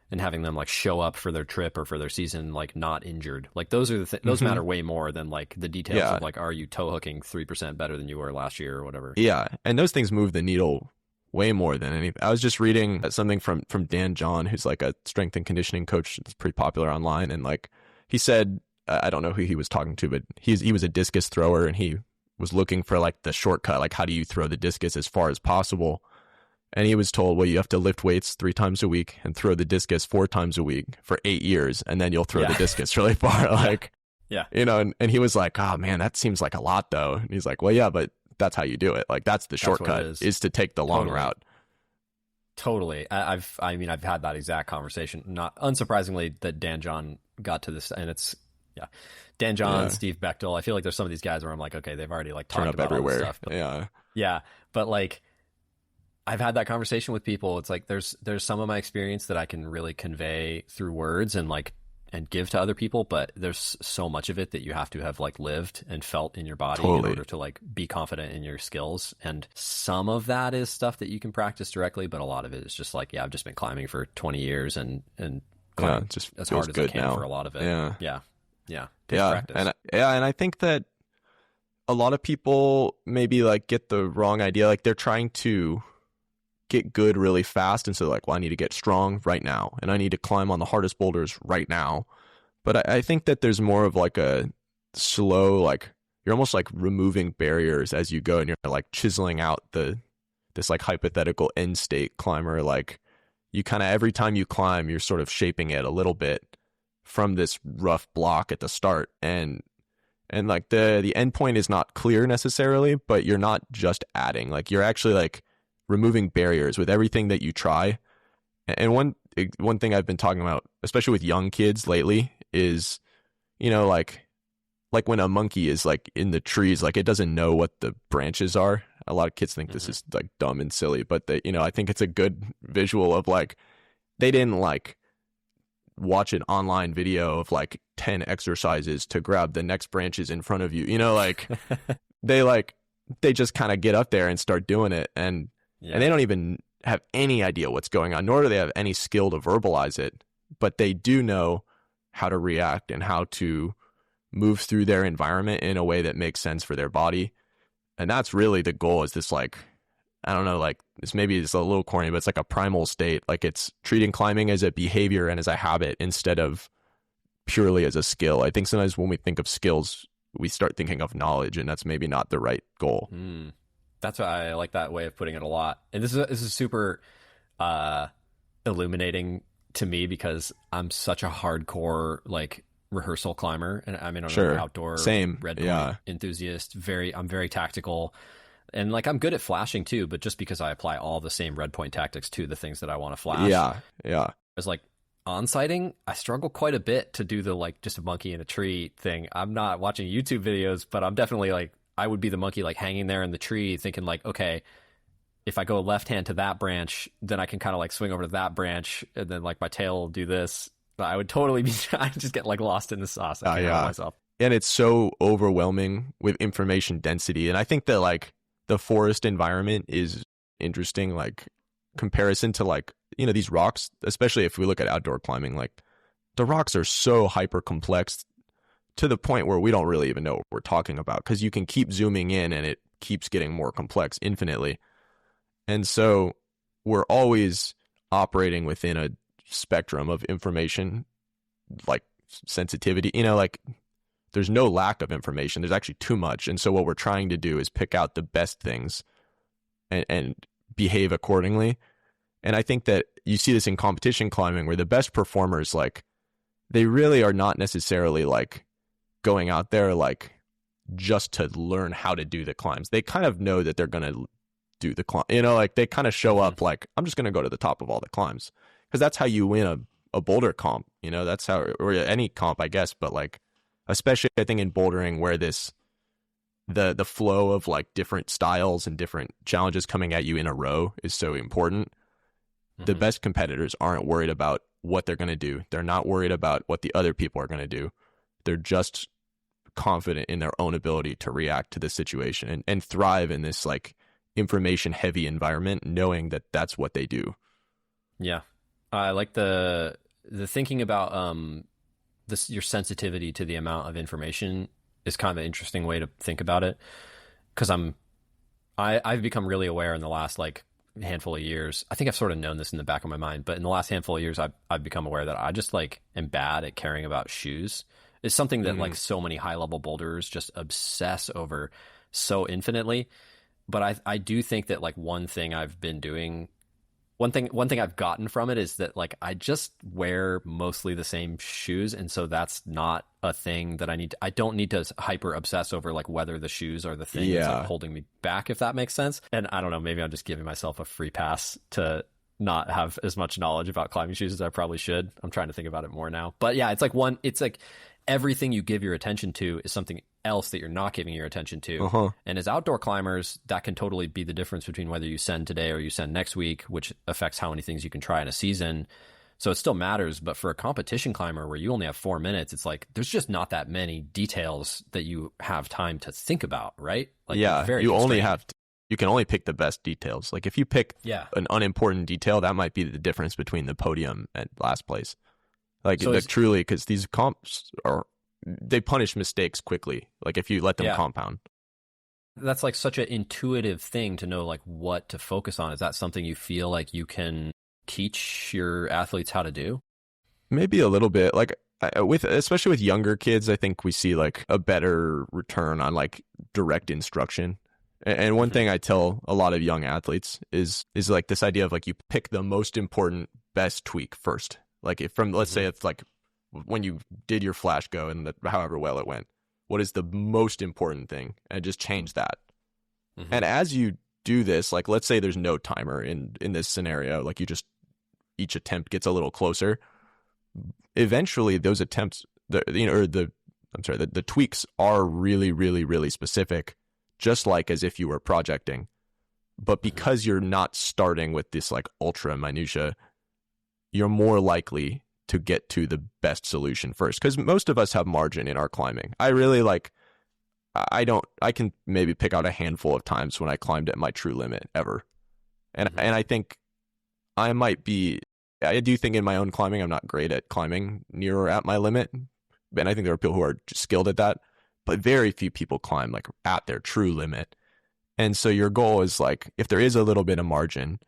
and having them like show up for their trip or for their season, like not injured. Like those are those matter way more than like the details of like, are you toe hooking 3% better than you were last year or whatever? Yeah. And those things move the needle way more than anything. I was just reading something from Dan John, who's like a strength and conditioning coach that's pretty popular online. And like he said, I don't know who he was talking to, but he was a discus thrower and he was looking for like the shortcut, like how do you throw the discus as far as possible? And he was told, well, you have to lift weights 3 times a week and throw the discus 4 times a week for 8 years. And then you'll throw the discus really far. Like, and he was like, oh man, that seems like a lot though. And he's like, well, yeah, but that's how you do it. Like that's the shortcut is to take the long route. Totally. I've had that exact conversation. Not unsurprisingly that Dan John got to this, and it's, Dan John, Steve Bechtel. I feel like there's some of these guys where I'm like, okay, they've already like talked about everywhere. All this stuff. But, but like, I've had that conversation with people. It's like there's some of my experience that I can really convey through words and like and give to other people, but there's so much of it that you have to have like lived and felt in your body in order to like be confident in your skills. And some of that is stuff that you can practice directly, but a lot of it is just like, I've just been climbing for 20 years and climbing just as hard as I can for a lot of it. And I think that a lot of people maybe like get the wrong idea. Like they're trying to get good really fast, and so like, well, I need to get strong right now and I need to climb on the hardest boulders right now. But I think that there's more of like a slow, like you're almost like removing barriers as you go, and you're like chiseling out this like hypothetical end state climber. Like you kind of, every time you climb, you're sort of shaping it a little bit from this rough block at the start, and like the end point is not clear necessarily, but you're not just adding, like you're actually like removing barriers with everything that you try. And one thing I've been talking about, especially with young kids lately, is, like when a monkey is like in the trees, like it doesn't know what the branches are. A lot of kids think this is like dumb and silly, but I think it's a good visual of like, they didn't like watch an online video of like 10 exercises to grab the next branches in front of you, like they just kind of get up there and start doing it. And they don't even have any idea what's going on, nor do they have any skill to verbalize it, but they do know how to react and how to move through their environment in a way that makes sense for their body. And that's really the goal, is this like, I don't know, like this maybe it's a little corny, but it's like a primal state. Like it's treating climbing as a behavior and as a habit instead of purely as a skill. I think sometimes when we think of skills, we start thinking of knowledge, and that's maybe not the right goal. That's why I like that way of putting it a lot. And this is super illuminating to me, because I'm such a hardcore like rehearsal climber, and I'm an outdoor red point enthusiast. I'm very tactical, and like I'm good at flashing too, but just because I apply all the same red point tactics to the things that I want to flash. It's like on sighting, I struggle quite a bit to do the like just a monkey in a tree thing. I'm not watching YouTube videos, but I'm definitely like, I would be the monkey like hanging there in the tree thinking like, okay, if I go left hand to that branch, then I can kind of like swing over to that branch, and then like my tail will do this. But I would totally be, I just get like lost in the sauce. I can't help myself. And it's so overwhelming with information density. And I think that like the forest environment is interesting, like comparison to like these rocks, especially if we look at outdoor climbing, like the rocks are so hyper complex to the point where we don't really even know what we're talking about, because you can keep zooming in and it keeps getting more complex infinitely. And so we're always operating within a spectrum of information, like sensitivity, like there's no lack of information. There's actually too much. And so what we're trying to do is pick out the best things and behave accordingly. And I think that you see this in competition climbing, where the best performers, like, they really are not necessarily like going out there like just to learn how to do the climbs. They kind of know that they're going to do the climb, like they kind of show up like, I'm just going to go to the top of all the climbs, because that's how you win a boulder comp. That's how, or any comp, I guess. But like, especially I think in bouldering, where the flow of like different styles and different challenges coming at you in a row is so important. The best competitors aren't worried about what they're going to do. They're not worried about what the other people are going to do. They're just confident in their own ability to react to the situation and thrive in this like information heavy environment, knowing that that's what they do. Yeah. I like the thinking about your sensitivity to the amount of information is kind of an interesting way to think about it, because I've become really aware in the last like handful of years. I think I've sort of known this in the back of my mind, but in the last handful of years, I've become aware that I just like am bad at caring about shoes. It's something that like so many high level boulders just obsess over so infinitely. But I do think that like one thing I've been doing, one thing I've gotten from it is that like I just wear mostly the same shoes, and so that's not a thing that I don't need to hyper obsess over like whether the shoes are the thing that's like holding me back, if that makes sense. And I don't know, maybe I'm just giving myself a free pass to not have as much knowledge about climbing shoes as I probably should. I'm trying to think about it more now. But yeah, it's like everything you give your attention to is something else that you're not giving your attention to. And as outdoor climbers, that can totally be the difference between whether you send today or you send next week, which affects how many things you can try in a season. So it still matters. But for a competition climber where you only have 4 minutes, it's like there's just not that many details that you have time to think about, right? Like, yeah, you can only pick the best details. Like if you pick an unimportant detail, that might be the difference between the podium and last place. Like truly, because these comps they punish mistakes quickly. Like if you let them compound. That's like such an intuitive thing to know like what to focus on. Is that something you feel like you can teach your athletes how to do? Maybe a little bit. Like especially with younger kids, I think we see like a better return on like direct instruction. And one thing I tell a lot of young athletes is like this idea of like you pick the most important, best tweak first. Like if let's say it's like when you did your flash go and however well it went, what is the most important thing? And just change that. And as you do this, like let's say there's no timer in this scenario, like each attempt gets a little closer. Eventually those attempts, the tweaks are really, really, really specific, just like as if you were projecting. But because you're not starting with this like ultra minutia, you're more likely to get to the best solution first, because most of us have margin in our climbing. I can maybe pick out a handful of times when I climbed at my true limit ever. And I think I do think in my own climbing, I'm not great at climbing near or at my limit. And I think there are people who are just skilled at that, but very few people climb like at their true limit. And so your goal is like, if there is a little bit of margin,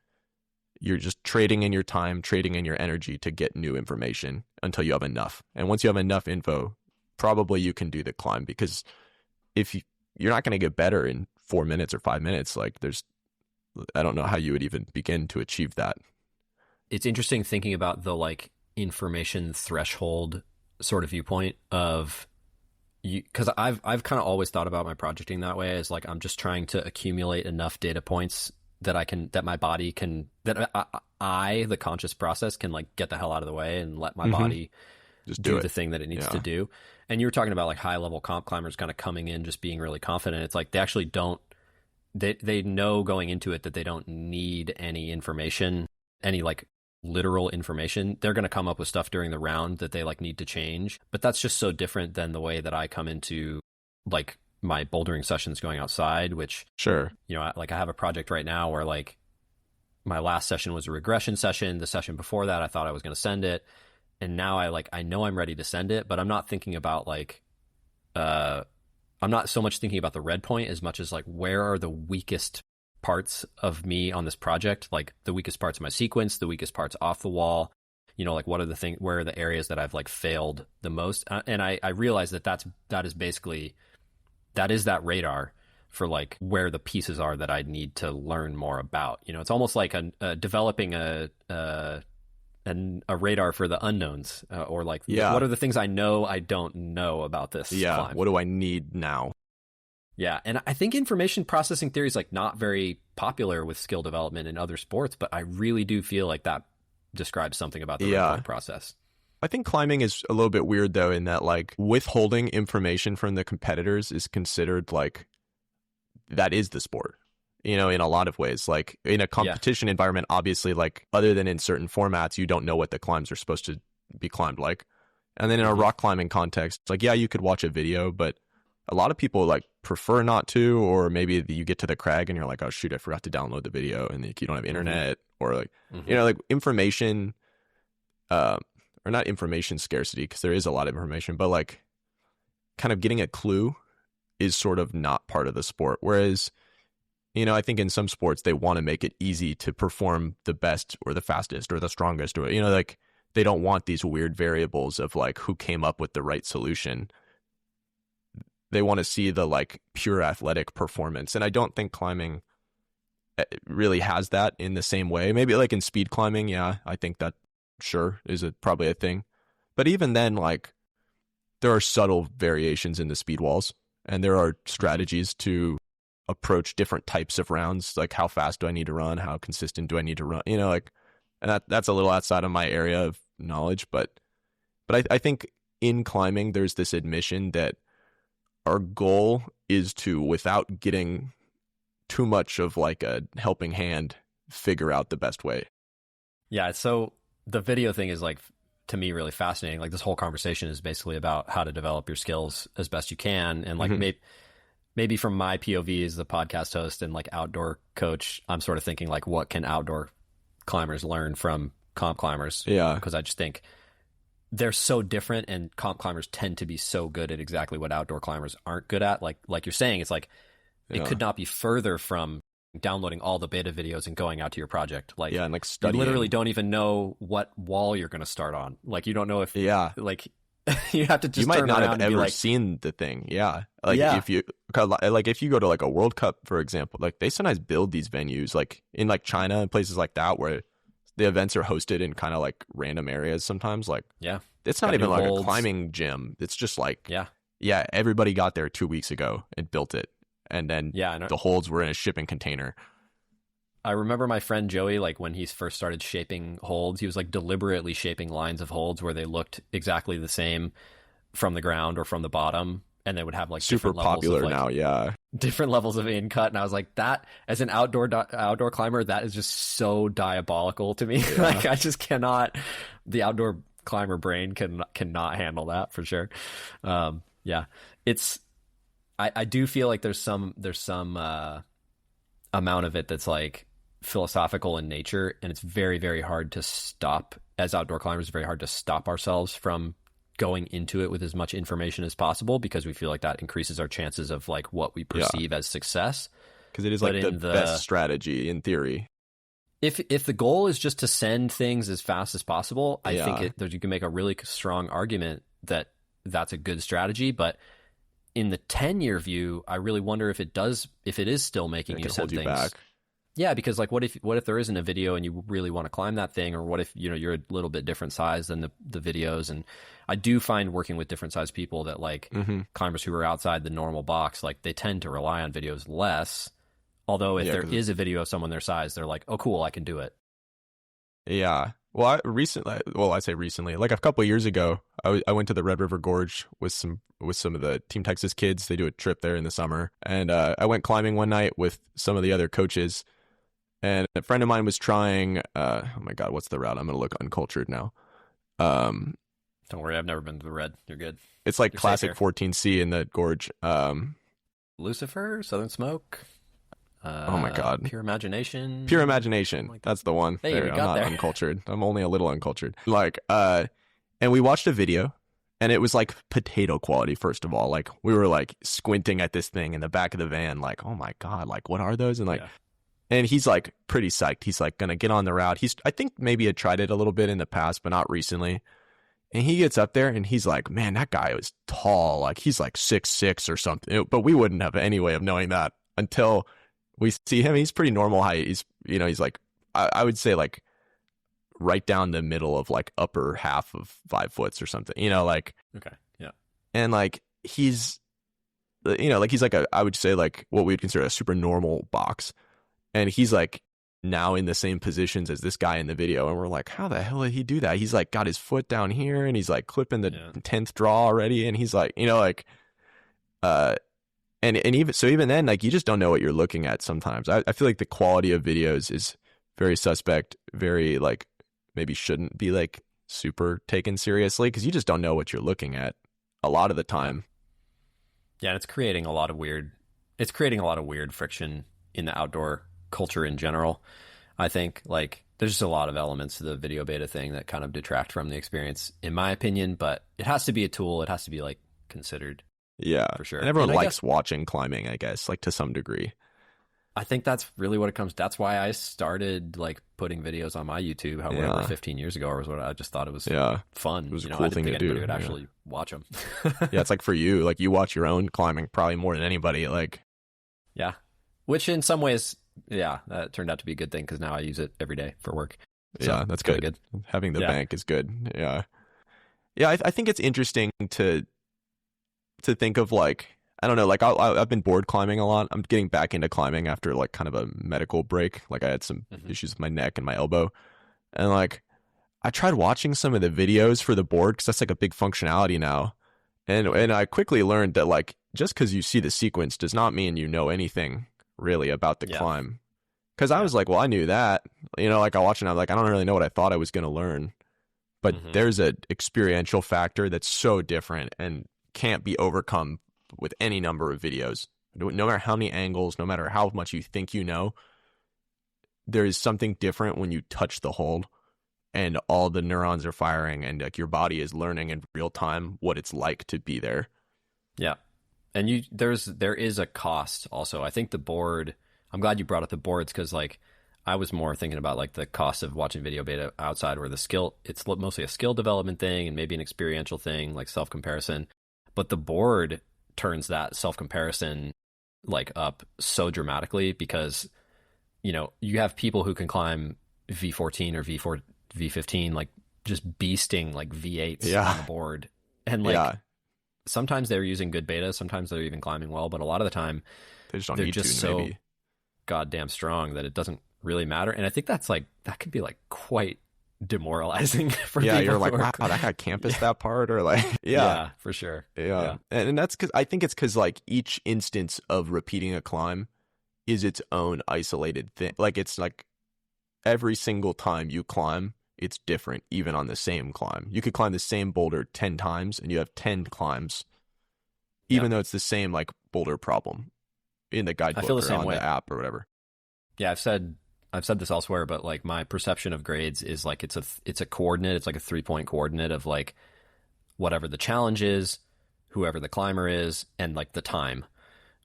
you're just trading in your time, trading in your energy to get new information until you have enough. And once you have enough info, probably you can do the climb, because if you're not going to get better in 4 minutes or 5 minutes, like I don't know how you would even begin to achieve that. It's interesting thinking about the like information threshold sort of viewpoint of you, because I've kind of always thought about my projecting that way, as like I'm just trying to accumulate enough data points that my body can, that I the conscious process can like get the hell out of the way and let my body just do the thing that it needs to do. And you were talking about like high level comp climbers kind of coming in just being really confident. It's like they actually don't, they know going into it that they don't need any information, any like literal information. They're going to come up with stuff during the round that they like need to change. But that's just so different than the way that I come into like my bouldering sessions going outside, which sure, I have a project right now where like my last session was a regression session. The session before that, I thought I was going to send it. And now I know I'm ready to send it, but I'm not thinking about like, I'm not so much thinking about the red point as much as like, where are the weakest parts of me on this project? Like the weakest parts of my sequence, the weakest parts off the wall, like what are the things, where are the areas that I've like failed the most? And I realize that is basically, that is that radar for like where the pieces are that I need to learn more about. It's almost like developing a radar for the unknowns, or like, what are the things I know I don't know about this climb? What do I need now? Yeah, and I think information processing theory is like not very popular with skill development in other sports, but I really do feel like that describes something about the red point process. I think climbing is a little bit weird though, in that like withholding information from the competitors is considered like that is the sport. In a lot of ways, like in a competition environment, obviously, like other than in certain formats, you don't know what the climbs are supposed to be climbed like. And then in a rock climbing context, like, you could watch a video, but a lot of people like prefer not to, or maybe you get to the crag and you're like, oh shoot, I forgot to download the video, and like, you don't have internet, or like, like information, or not information scarcity, because there is a lot of information, but like kind of getting a clue is sort of not part of the sport. Whereas, I think in some sports, they want to make it easy to perform the best or the fastest or the strongest, or, like they don't want these weird variables of like who came up with the right solution. They want to see the like pure athletic performance. And I don't think climbing really has that in the same way. Maybe like in speed climbing, yeah, I think that sure is probably a thing. But even then, like there are subtle variations in the speed walls, and there are strategies to approach different types of rounds. Like how fast do I need to run? How consistent do I need to run? Like, and that's a little outside of my area of knowledge, but I think in climbing, there's this admission that our goal is to, without getting too much of like a helping hand, figure out the best way. Yeah. So the video thing is like, to me, really fascinating. Like this whole conversation is basically about how to develop your skills as best you can. And like maybe from my POV as the podcast host and like outdoor coach, I'm sort of thinking like, what can outdoor climbers learn from comp climbers? Yeah. Because I just think they're so different, and comp climbers tend to be so good at exactly what outdoor climbers aren't good at. Like you're saying, it's like, it could not be further from downloading all the beta videos and going out to your project. Like, and like studying. You literally don't even know what wall you're going to start on. Like, you don't know if, like, you have to just, you might turn not around have ever like, seen the thing. If you go to like a World Cup, for example, like they sometimes build these venues like in like China and places like that, where the events are hosted in kind of like random areas sometimes. Like, it's not even like a climbing gym. It's just like, everybody got there 2 weeks ago and built it. And then the holds were in a shipping container. I remember my friend Joey, like when he first started shaping holds, he was like deliberately shaping lines of holds where they looked exactly the same from the ground or from the bottom. And they would have like super popular now. Different levels of in cut. And I was like, that as an outdoor climber, that is just so diabolical to me. Like I just cannot, the outdoor climber brain cannot handle that for sure. I do feel like there's some amount of it that's like philosophical in nature, and it's very, very hard to stop as outdoor climbers. It's very hard to stop ourselves from going into it with as much information as possible, because we feel like that increases our chances of like what we perceive as success. Because it is like the best strategy in theory. If the goal is just to send things as fast as possible, I think you can make a really strong argument that that's a good strategy. But in the 10-year view, I really wonder if it is still making you send things back. Yeah, because like what if there isn't a video and you really want to climb that thing, or what if you're a little bit different size than the videos? And I do find working with different size people that like climbers who are outside the normal box, like they tend to rely on videos less. Although if there is a video of someone their size, they're like, oh cool, I can do it. Yeah. Well, I say recently, like a couple of years ago, I went to the Red River Gorge with some of the Team Texas kids. They do a trip there in the summer, and I went climbing one night with some of the other coaches. And a friend of mine was trying, oh my God, what's the route? I'm going to look uncultured now. Don't worry, I've never been to the Red. You're good. It's like classic 14C in the gorge. Lucifer, Southern Smoke. Oh my God. Pure Imagination. Pure Imagination. Like That's the one. Hey, we I'm got not there. uncultured. I'm only a little uncultured. And we watched a video, and it was like potato quality, first of all. Like, we were like squinting at this thing in the back of the van, like, oh my God, like, what are those? And like, Yeah. and he's like pretty psyched. He's like gonna get on the route. I think maybe had tried it a little bit in the past, but not recently. And he gets up there and he's like, man, that guy was tall. Like, he's like 6'6" or something. But we wouldn't have any way of knowing that until we see him. He's pretty normal height. He's like, I would say like right down the middle of like upper half of 5 foot or something, like, Okay. Yeah. and like he's, like he's like I would say like what we'd consider a super normal box. And he's like now in the same positions as this guy in the video. And we're like, how the hell did he do that? He's like got his foot down here and he's like clipping the 10th draw already. And he's like, and even then, like, you just don't know what you're looking at sometimes. I feel like the quality of videos is very suspect, very like maybe shouldn't be like super taken seriously because you just don't know what you're looking at a lot of the time. Yeah, and it's creating a lot of weird friction in the outdoor culture in general. I think like there's just a lot of elements to the video beta thing that kind of detract from the experience, in my opinion, but it has to be a tool. It has to be like considered. Yeah, for sure. And everyone and likes watching climbing, I guess, like to some degree. I think that's really what it comes. That's why I started like putting videos on my YouTube, however, 15 years ago, or was what I just thought it was fun. It was a cool thing to do. Would actually watch them. Yeah, it's like for you, like you watch your own climbing probably more than anybody. Like, yeah, which in some ways, that turned out to be a good thing because now I use it every day for work. So yeah, that's good. Having the bank is good. Yeah, yeah. I think it's interesting to think of like, I don't know, like I've been board climbing a lot. I'm getting back into climbing after like kind of a medical break. Like I had some issues with my neck and my elbow. And like I tried watching some of the videos for the board because that's like a big functionality now. And I quickly learned that like just because you see the sequence does not mean you know anything really about the climb. Because I was like, well, I knew that. Like I watched it and I'm like, I don't really know what I thought I was going to learn. But there's an experiential factor that's so different and can't be overcome with any number of videos. No matter how many angles, no matter how much you think you know, there is something different when you touch the hold and all the neurons are firing and like your body is learning in real time what it's like to be there. Yeah. And there is a cost also. I think the board, I'm glad you brought up the boards because like I was more thinking about like the cost of watching video beta outside where it's mostly a skill development thing and maybe an experiential thing like self-comparison. But the board turns that self-comparison like up so dramatically because, you have people who can climb V14 or V15, like just beasting like V8s on the board. And like sometimes they're using good beta, sometimes they're even climbing well, but a lot of the time they're just so goddamn strong that it doesn't really matter. And I think that could be like quite demoralizing for people. You're like, wow, that guy campused that part, or like, for sure. And that's because I think it's because like each instance of repeating a climb is its own isolated thing. Like it's like every single time you climb, it's different, even on the same climb. You could climb the same boulder 10 times and you have 10 climbs, even though it's the same like boulder problem in the guidebook or on the app or whatever. Yeah, I've said this elsewhere, but like my perception of grades is like it's a coordinate. It's like a 3-point coordinate of like whatever the challenge is, whoever the climber is, and like the time,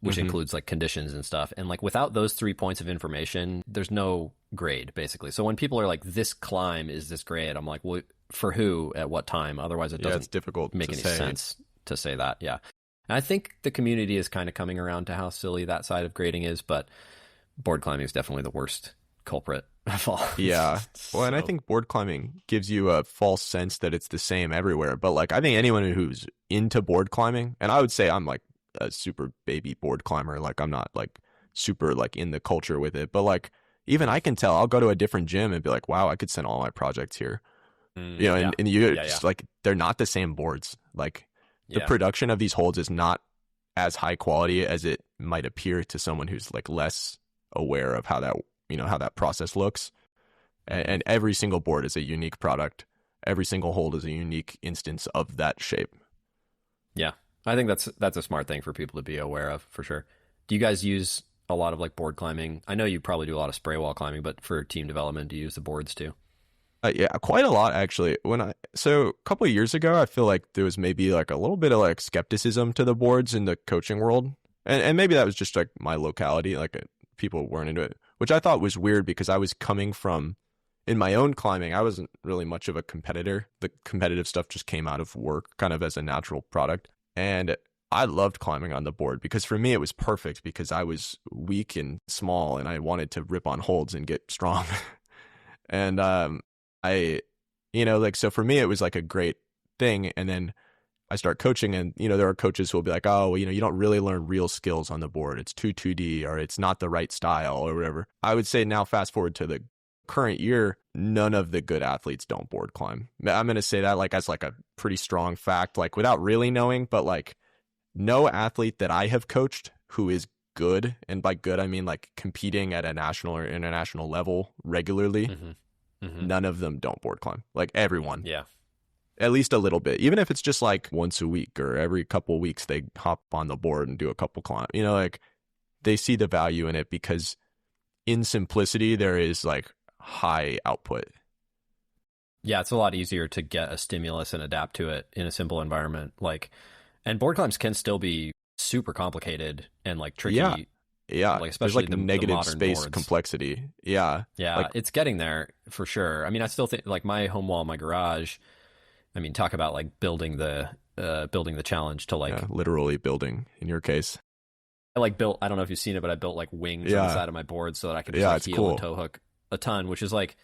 which includes like conditions and stuff. And like without those 3 points of information, there's no grade basically. So when people are like, this climb is this grade, I'm like, well, for who at what time? Otherwise it doesn't it's difficult make any sense to say that. Yeah. And I think the community is kind of coming around to how silly that side of grading is, but board climbing is definitely the worst culprit of all. Yeah. Well, and I think board climbing gives you a false sense that it's the same everywhere. But like, I think anyone who's into board climbing, and I would say I'm like a super baby board climber, like I'm not like super like in the culture with it, but like even I can tell, I'll go to a different gym and be like, wow, I could send all my projects here. And you just like, they're not the same boards. Like the production of these holds is not as high quality as it might appear to someone who's like less aware of how that, how that process looks. And every single board is a unique product. Every single hold is a unique instance of that shape. Yeah. I think that's a smart thing for people to be aware of for sure. Do you guys use a lot of like board climbing? I know you probably do a lot of spray wall climbing, but for team development, do you use the boards too? Yeah, quite a lot actually. So a couple of years ago, I feel like there was maybe like a little bit of like skepticism to the boards in the coaching world, and maybe that was just like my locality, like people weren't into it, which I thought was weird because I was coming from in my own climbing. I wasn't really much of a competitor. The competitive stuff just came out of work, kind of as a natural product, and I loved climbing on the board because for me it was perfect because I was weak and small, and I wanted to rip on holds and get strong, and I, like, so for me, it was like a great thing. And then I start coaching and, there are coaches who will be like, oh, well, you don't really learn real skills on the board. It's too 2D or it's not the right style or whatever. I would say now, fast forward to the current year, none of the good athletes don't board climb. I'm going to say that like as like a pretty strong fact, like without really knowing, but like no athlete that I have coached who is good, and by good, I mean like competing at a national or international level regularly. Mm-hmm. Mm-hmm. None of them don't board climb. Like everyone. Yeah. At least a little bit. Even if it's just like once a week or every couple of weeks they hop on the board and do a couple climb. Like they see the value in it because in simplicity there is like high output. Yeah, it's a lot easier to get a stimulus and adapt to it in a simple environment. Like, and board climbs can still be super complicated and like tricky. Yeah, like especially there's like negative space boards. Complexity. Yeah, like, it's getting there for sure. I mean, I still think like my home wall, my garage. I mean, talk about like building the challenge to like literally building in your case. I like built. I don't know if you've seen it, but I built like wings on the side of my board so that I can just like, heel cool. and toe hook a ton, which is like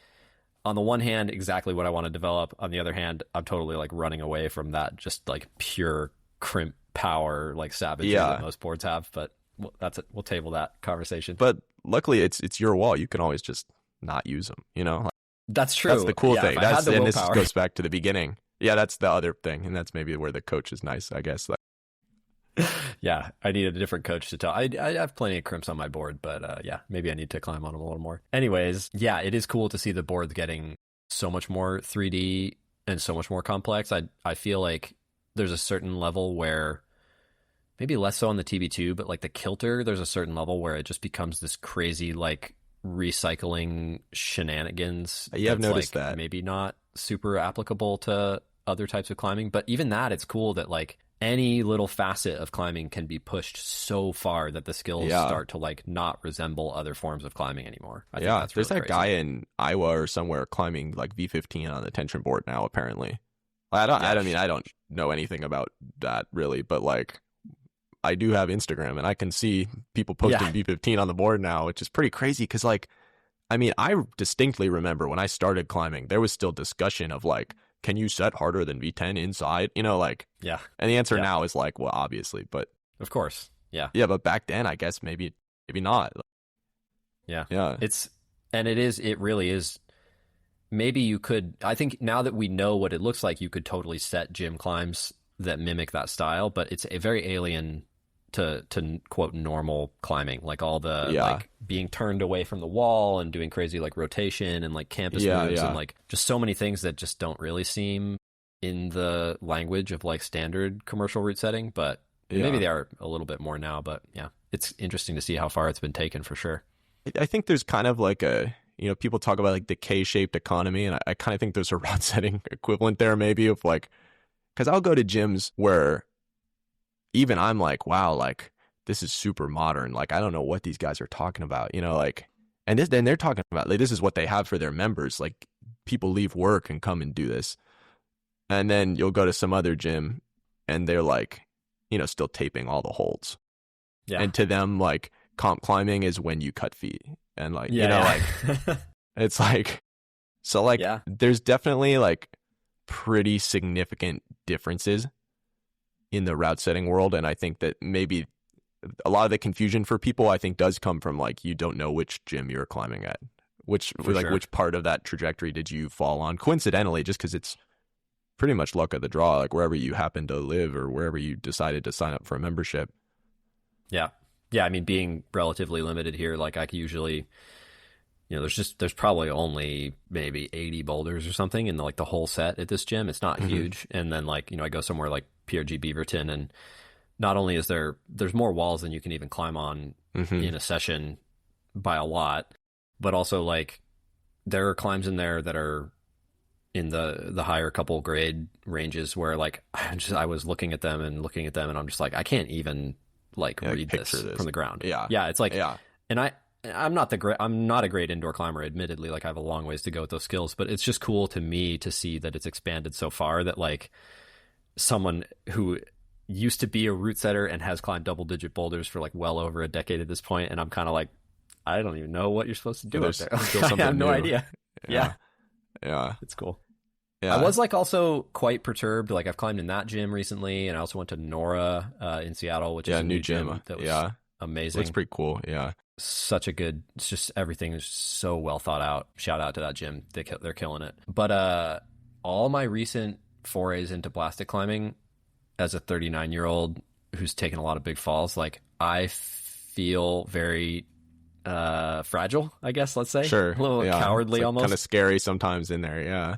on the one hand exactly what I want to develop. On the other hand, I'm totally like running away from that just like pure crimp power like savagery that most boards have, but. Well, that's it. We'll table that conversation. But luckily, it's your wall. You can always just not use them. That's true. That's the cool thing. And this willpower. goes back to the beginning. Yeah, that's the other thing, and that's maybe where the coach is nice, I guess. Yeah, I need a different coach to tell. I have plenty of crimps on my board, but yeah, maybe I need to climb on them a little more. Anyways, yeah, it is cool to see the boards getting so much more 3D and so much more complex. I feel like there's a certain level where. Maybe less so on the TB2, but like the kilter, there's a certain level where it just becomes this crazy like recycling shenanigans. Yeah, I've noticed that. Maybe not super applicable to other types of climbing, but even that, it's cool that like any little facet of climbing can be pushed so far that the skills start to like not resemble other forms of climbing anymore. I think that's there's really that crazy. guy in Iowa or somewhere climbing like V15 on the tension board now. Apparently, I don't know anything about that really, but like. I do have Instagram and I can see people posting V15 on the board now, which is pretty crazy because like, I mean, I distinctly remember when I started climbing, there was still discussion of like, can you set harder than V10 inside? And the answer now is like, well, obviously, but of course. Yeah. Yeah. But back then, I guess maybe not. Yeah. Yeah. It really is. Maybe you could, I think now that we know what it looks like, you could totally set gym climbs that mimic that style, but it's a very alien to quote normal climbing, like all the like being turned away from the wall and doing crazy like rotation and like campus moves and like just so many things that just don't really seem in the language of like standard commercial route setting, but maybe they are a little bit more now. But yeah, it's interesting to see how far it's been taken for sure. I think there's kind of like people talk about like the K-shaped economy, and I kind of think there's a route setting equivalent there maybe of like, because I'll go to gyms where even I'm like, wow, like this is super modern. Like, I don't know what these guys are talking about, like, and then they're talking about like, this is what they have for their members. Like people leave work and come and do this. And then you'll go to some other gym and they're like, still taping all the holds. Yeah. And to them, like comp climbing is when you cut feet and like, like it's like, so like, there's definitely like pretty significant differences in the route setting world, and I think that maybe a lot of the confusion for people I think does come from like you don't know which gym you're climbing at, which part of that trajectory did you fall on coincidentally, just because it's pretty much luck of the draw, like wherever you happen to live or wherever you decided to sign up for a membership. Yeah, I mean, being relatively limited here, like I could usually there's probably only maybe 80 boulders or something in the whole set at this gym. It's not huge. And then like, I go somewhere like PRG Beaverton and not only is there's more walls than you can even climb on in a session by a lot, but also like there are climbs in there that are in the higher couple grade ranges where like I was looking at them and I'm just like, I can't even like read this from the ground. Yeah. It's like, and I'm not a great indoor climber, admittedly. Like I have a long ways to go with those skills, but it's just cool to me to see that it's expanded so far that like someone who used to be a route setter and has climbed double digit boulders for like well over a decade at this point, and I'm kind of like, I don't even know what you're supposed to do out there. I have no idea. Yeah. It's cool. I was like also quite perturbed. Like I've climbed in that gym recently, and I also went to Nora in Seattle, which is a new gym that was amazing. Looks pretty cool. Yeah. Such a good, it's just everything is so well thought out. Shout out to that gym. They're killing it. But all my recent forays into plastic climbing as a 39-year-old who's taken a lot of big falls, like I feel very fragile, I guess, let's say. Sure. A little cowardly, like almost. Kind of scary sometimes in there, yeah.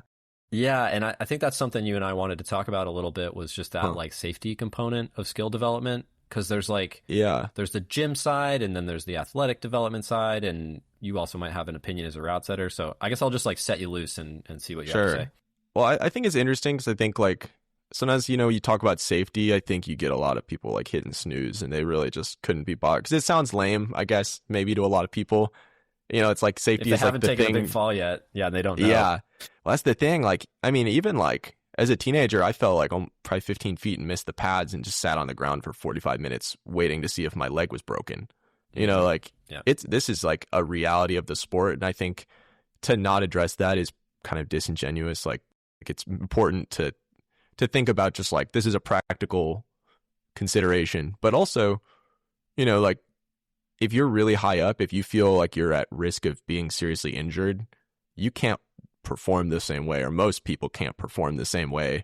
Yeah, and I think that's something you and I wanted to talk about a little bit, was just that like safety component of skill development. Because there's like, there's the gym side, and then there's the athletic development side, and you also might have an opinion as a route setter. So I guess I'll just like set you loose and see what you have to say. Well, I think it's interesting because I think like sometimes, you talk about safety, I think you get a lot of people like hitting snooze and they really just couldn't be bothered. Because it sounds lame, I guess, maybe to a lot of people. It's like safety is like the thing. If they haven't taken a big fall yet, they don't know. Yeah, well, that's the thing. Like, I mean, even like as a teenager, I fell like probably 15 feet and missed the pads and just sat on the ground for 45 minutes waiting to see if my leg was broken. This is like a reality of the sport. And I think to not address that is kind of disingenuous. Like it's important to think about just like, this is a practical consideration, but also, like if you're really high up, if you feel like you're at risk of being seriously injured, you can't perform the same way, or most people can't perform the same way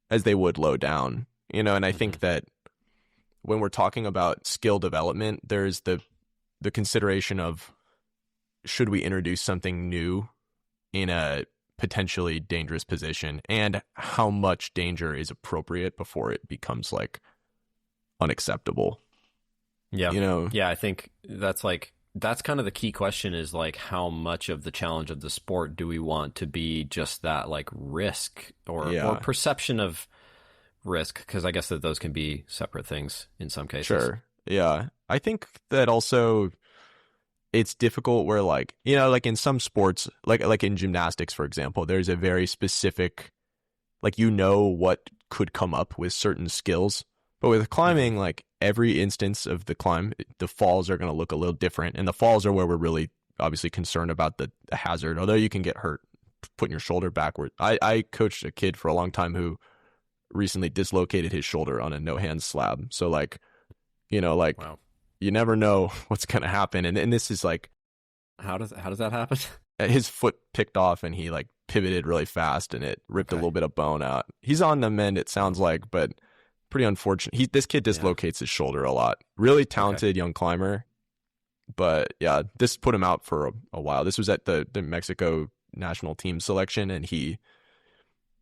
as they would low down, and I think that when we're talking about skill development, there's the consideration of, should we introduce something new in a potentially dangerous position, and how much danger is appropriate before it becomes like unacceptable. Yeah, I think that's kind of the key question, is like, how much of the challenge of the sport do we want to be just that like risk or perception of risk? Because I guess that those can be separate things in some cases. Sure. Yeah. I think that also it's difficult where like, like in some sports, like in gymnastics, for example, there's a very specific, like, what could come up with certain skills. But with climbing, like every instance of the climb, the falls are going to look a little different. And the falls are where we're really obviously concerned about the hazard, although you can get hurt putting your shoulder backward. I coached a kid for a long time who recently dislocated his shoulder on a no-hands slab. So like, wow. You never know what's going to happen. And this is like, how does that happen? His foot picked off and he like pivoted really fast and it ripped a little bit of bone out. He's on the mend, it sounds like, but pretty unfortunate. This kid dislocates his shoulder a lot. Really talented young climber, but yeah, this put him out for a while. This was at the Mexico national team selection, and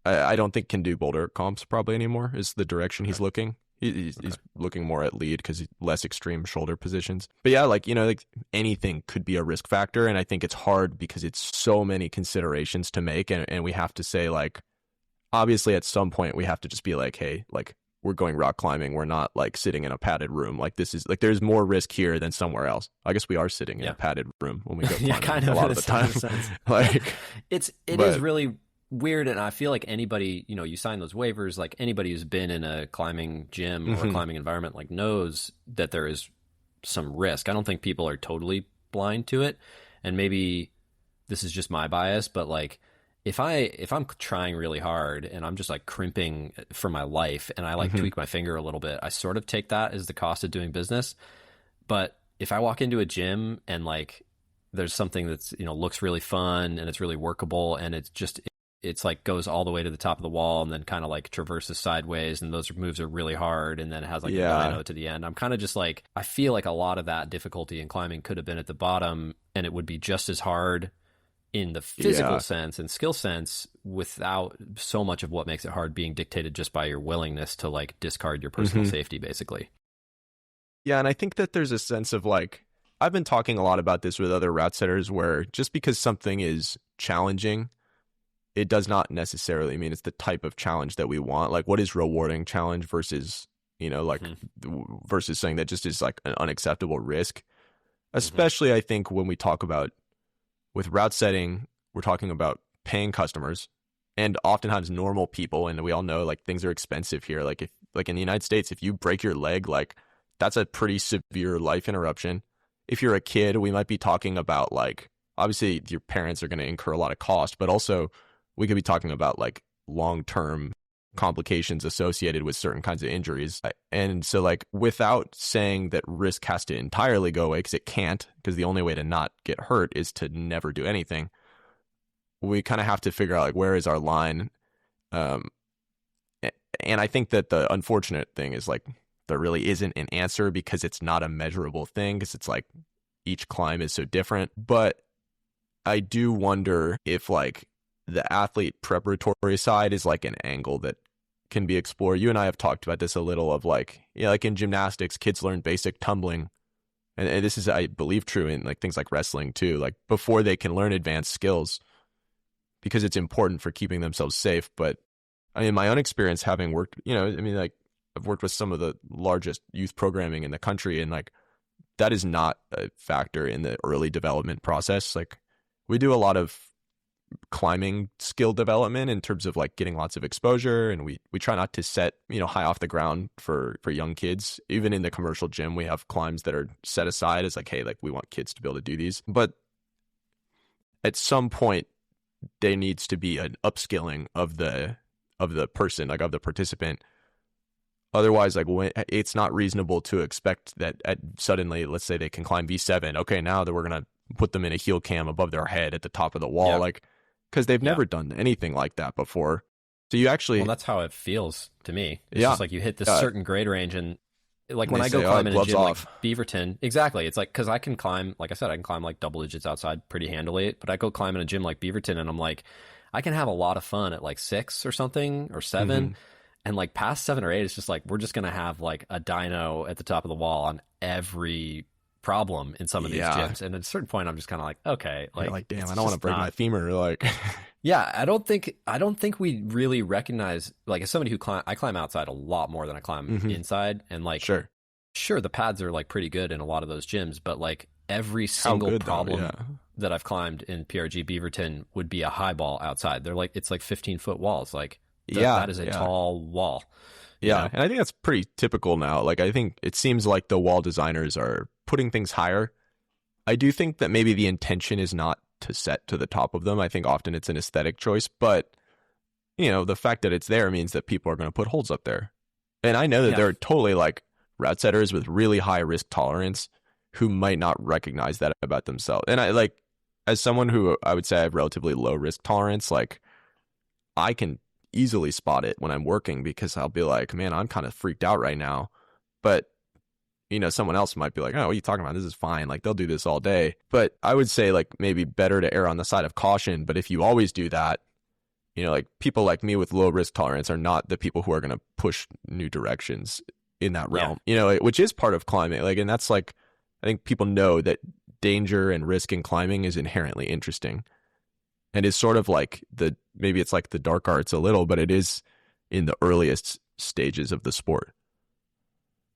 I don't think can do boulder comps probably anymore. Is the direction he's looking. He's looking more at lead because less extreme shoulder positions. But yeah, like like anything could be a risk factor, and I think it's hard because it's so many considerations to make, and we have to say like, obviously at some point we have to just be like, hey, like, we're going rock climbing. We're not like sitting in a padded room. Like this is like, there's more risk here than somewhere else. I guess we are sitting in a padded room when we go climbing kind of a lot of the time. Like it is really weird. And I feel like anybody, you sign those waivers, like anybody who's been in a climbing gym or climbing environment, like knows that there is some risk. I don't think people are totally blind to it. And maybe this is just my bias, but like, if I'm trying really hard and I'm just like crimping for my life and I like tweak my finger a little bit, I sort of take that as the cost of doing business. But if I walk into a gym and like there's something that's, looks really fun and it's really workable and it's like goes all the way to the top of the wall and then kind of like traverses sideways and those moves are really hard and then it has like a dyno to the end, I'm kind of just like, I feel like a lot of that difficulty in climbing could have been at the bottom and it would be just as hard in the physical Yeah. sense and skill sense without so much of what makes it hard being dictated just by your willingness to like discard your personal hmm safety, basically. Yeah, and I think that there's a sense of like, I've been talking a lot about this with other route setters where just because something is challenging, it does not necessarily mean it's the type of challenge that we want. Like, what is rewarding challenge versus, like, Hmm. versus something that just is like an unacceptable risk? Hmm. Especially, I think, when we talk about with route setting, we're talking about paying customers and oftentimes normal people. And we all know like things are expensive here. Like, if, like in the United States, if you break your leg, like, that's a pretty severe life interruption. If you're a kid, we might be talking about like, obviously your parents are going to incur a lot of cost, but also we could be talking about like long-term complications associated with certain kinds of injuries. And so like without saying that risk has to entirely go away, because it can't, because the only way to not get hurt is to never do anything, we kind of have to figure out like where is our line. Um, and I think that the unfortunate thing is like there really isn't an answer because it's not a measurable thing, because it's like each climb is so different. But I do wonder if like the athlete preparatory side is like an angle that can be explored. You and I have talked about this a little of like, yeah, like in gymnastics, kids learn basic tumbling. And this is, I believe, true in like things like wrestling too, like before they can learn advanced skills, because it's important for keeping themselves safe. But I mean, my own experience having worked, I mean, like I've worked with some of the largest youth programming in the country, and like that is not a factor in the early development process. Like we do a lot of climbing skill development in terms of like getting lots of exposure, and we try not to set high off the ground for young kids. Even in the commercial gym, we have climbs that are set aside as like, hey, like we want kids to be able to do these. But at some point there needs to be an upskilling of the person, like of the participant. Otherwise, like when it's not reasonable to expect that suddenly, let's say they can climb V7, okay, now that we're gonna put them in a heel cam above their head at the top of the wall, Yeah. like, because they've Yeah. never done anything like that before. So you actually, Well, that's how it feels to me. It's yeah, just like you hit this certain grade range, and like and when they I go say, climb in a gloves gym like off. Beaverton, exactly. It's like, because I can climb, like I said, I can climb like double digits outside pretty handily, but I go climb in a gym like Beaverton, and I'm like, I can have a lot of fun at like 6 or something or 7. hmm And like past 7 or 8, it's just like we're just gonna have like a dyno at the top of the wall on every problem in some of these Yeah, gyms. And at a certain point, I'm just kind of like, okay, you're like like, damn, it's I don't want to just break not. my femur. Like, Yeah, I don't think we really recognize, like, as somebody who I climb outside a lot more than I climb hmm inside, and like sure, sure, the pads are like pretty good in a lot of those gyms, but like every how single good though? problem Yeah, that I've climbed in PRG Beaverton would be a high ball outside. They're like, it's like 15-foot walls. Like yeah, that is a yeah. tall wall, you Yeah, know? and I think that's pretty typical now. Like, I think it seems like the wall designers are putting things higher. I do think that maybe the intention is not to set to the top of them. I think often it's an aesthetic choice, but the fact that it's there means that people are going to put holes up there. And I know that Yeah. there are totally like route setters with really high risk tolerance who might not recognize that about themselves. And I like, as someone who I would say I have relatively low risk tolerance, like I can easily spot it when I'm working, because I'll be like, man, I'm kind of freaked out right now. But someone else might be like, oh, what are you talking about? This is fine. Like, they'll do this all day. But I would say, like, maybe better to err on the side of caution. But if you always do that, like people like me with low risk tolerance are not the people who are going to push new directions in that realm, which is part of climbing. Like, and that's like, I think people know that danger and risk in climbing is inherently interesting, and is sort of like maybe it's like the dark arts a little, but it is in the earliest stages of the sport.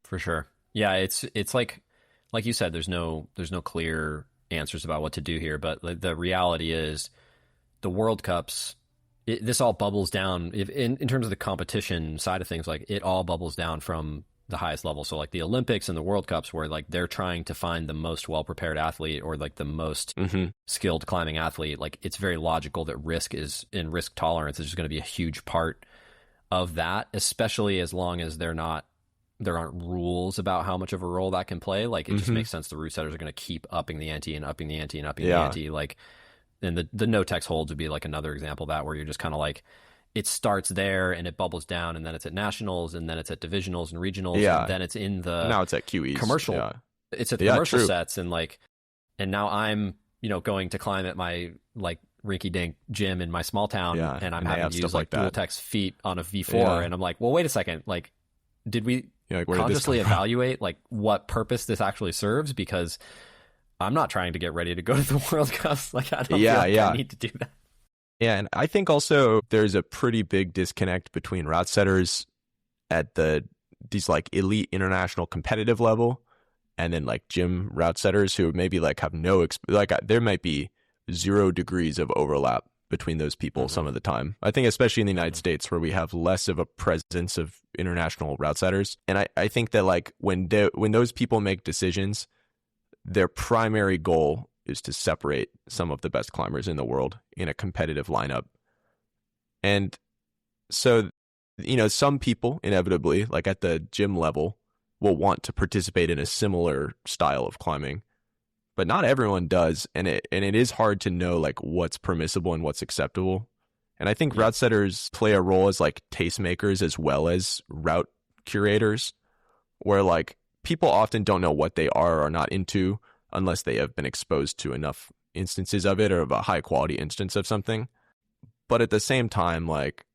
For sure. Yeah, it's like you said, there's no clear answers about what to do here, but the reality is the World Cups, this all bubbles down in terms of the competition side of things. Like, it all bubbles down from the highest level. So like the Olympics and the World Cups, where like they're trying to find the most well-prepared athlete, or like the most skilled climbing athlete, like it's very logical that risk tolerance is just going to be a huge part of that, especially as long as there aren't rules about how much of a role that can play. Like, it just makes sense the route setters are going to keep upping the ante and upping the ante and upping the ante. Like, and the no-tex holds would be like another example of that, where you're just kind of like, it starts there and it bubbles down, and then it's at nationals, and then it's at divisionals and regionals, and then it's in the now it's at QEs. commercial. Yeah. It's at the commercial true. sets, and like, and now I'm going to climb at my like rinky-dink gym in my small town, Yeah, and I'm and they having have to stuff use like like dual that. text feet on a V4, Yeah. and I'm like, well, wait a second, like, did we You're like, where did this consciously come from? evaluate like what purpose this actually serves? Because I'm not trying to get ready to go to the World Cups. Like, I don't feel Yeah, like I yeah. need to do that. Yeah, and I think also there's a pretty big disconnect between route setters at these like elite international competitive level, and then like gym route setters who maybe like have there might be 0 degrees of overlap between those people some of the time. I think especially in the United States where we have less of a presence of international route setters. And I think that like when those people make decisions, their primary goal is to separate some of the best climbers in the world in a competitive lineup. And so, some people inevitably, like at the gym level, will want to participate in a similar style of climbing, but not everyone does. And it is hard to know like what's permissible and what's acceptable. And I think route setters play a role as like tastemakers as well as route curators, where like people often don't know what they are or not into unless they have been exposed to enough instances of it or of a high quality instance of something. But at the same time, like,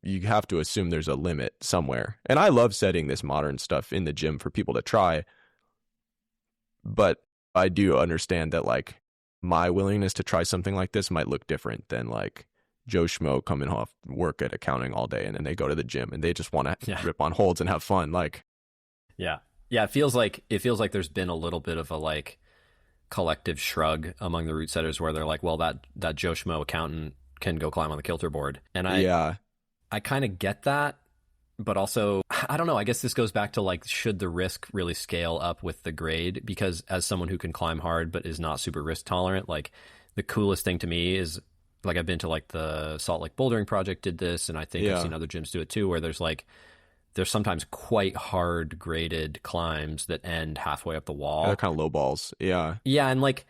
you have to assume there's a limit somewhere. And I love setting this modern stuff in the gym for people to try. But I do understand that like my willingness to try something like this might look different than like Joe Schmo coming off work at accounting all day and then they go to the gym and they just want to rip on holds and have fun. Like, yeah. It feels like there's been a little bit of a like collective shrug among the route setters where they're like, well, that Joe Schmo accountant can go climb on the kilter board. And I kind of get that, but also, I don't know, I guess this goes back to like, should the risk really scale up with the grade? Because as someone who can climb hard but is not super risk tolerant, like the coolest thing to me is like, I've been to like the Salt Lake Bouldering Project did this, and I think I've seen other gyms do it too, where there's sometimes quite hard graded climbs that end halfway up the wall. They're kind of low balls. Yeah. Yeah. And like,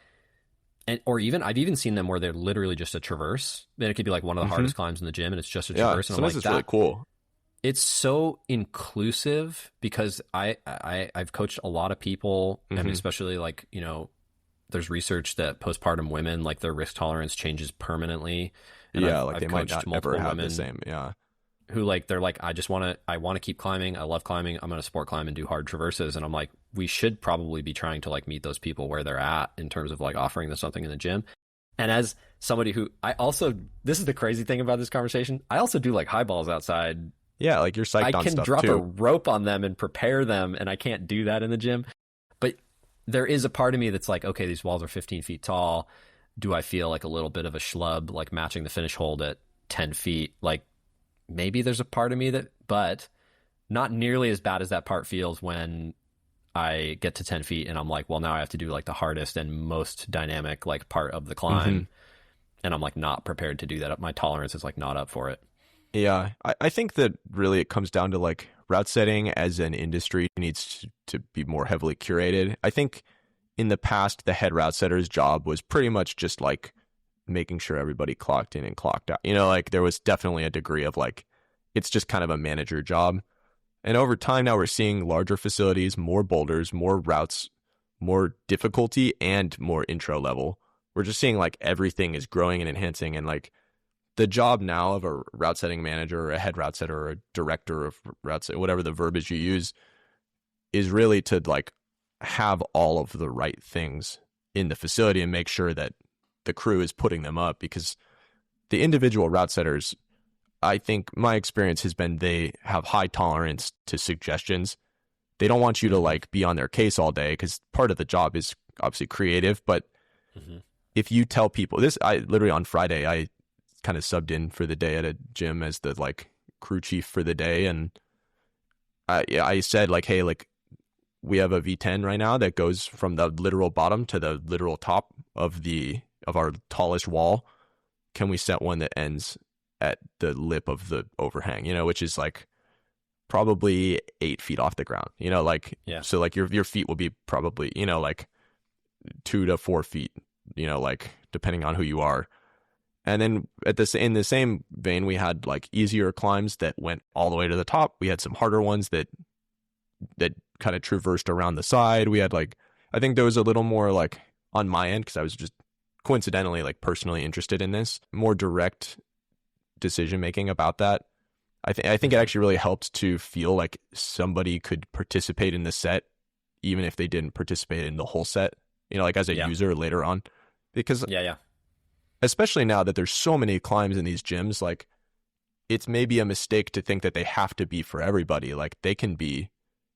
or even I've even seen them where they're literally just a traverse. Then it could be like one of the hardest climbs in the gym, and it's just a traverse. And sometimes it's really cool. It's so inclusive because I've coached a lot of people. I mean, especially like, there's research that postpartum women, like their risk tolerance changes permanently. And I've they might not ever have the same. Yeah. Who like, they're like, I want to keep climbing. I love climbing. I'm going to sport climb and do hard traverses. And I'm like, we should probably be trying to like meet those people where they're at in terms of like offering them something in the gym. And as somebody who this is the crazy thing about this conversation, I also do like high balls outside. Yeah. Like you're psyched on stuff too. I can drop a rope on them and prepare them, and I can't do that in the gym. But there is a part of me that's like, okay, these walls are 15 feet tall. Do I feel like a little bit of a schlub, like matching the finish hold at 10 feet? Like, maybe there's a part of me but not nearly as bad as that part feels when I get to 10 feet and I'm like, well, now I have to do like the hardest and most dynamic like part of the climb. And I'm like not prepared to do that. My tolerance is like not up for it. Yeah. I think that really it comes down to like route setting as an industry needs to be more heavily curated. I think in the past, the head route setter's job was pretty much just like making sure everybody clocked in and clocked out. Like there was definitely a degree of like, it's just kind of a manager job. And over time now we're seeing larger facilities, more boulders, more routes, more difficulty, and more intro level. We're just seeing like everything is growing and enhancing. And like the job now of a route setting manager or a head route setter or a director of route setting, whatever the verbiage you use, is really to like have all of the right things in the facility and make sure that the crew is putting them up, because the individual route setters, I think my experience has been they have high tolerance to suggestions. They don't want you to like be on their case all day because part of the job is obviously creative. But if you tell people this, I literally on Friday, I kind of subbed in for the day at a gym as the like crew chief for the day. And I said like, hey, like we have a V10 right now that goes from the literal bottom to the literal top of our tallest wall. Can we set one that ends at the lip of the overhang, which is like probably 8 feet off the ground, so like your feet will be probably, like 2 to 4 feet, like depending on who you are. And then in the same vein, we had like easier climbs that went all the way to the top. We had some harder ones that kind of traversed around the side. We had like, I think there was a little more like on my end, because I was just coincidentally like personally interested in this, more direct decision making about that. I think it actually really helped to feel like somebody could participate in the set even if they didn't participate in the whole set, like as a user later on. Because especially now that there's so many climbs in these gyms, like it's maybe a mistake to think that they have to be for everybody. Like they can be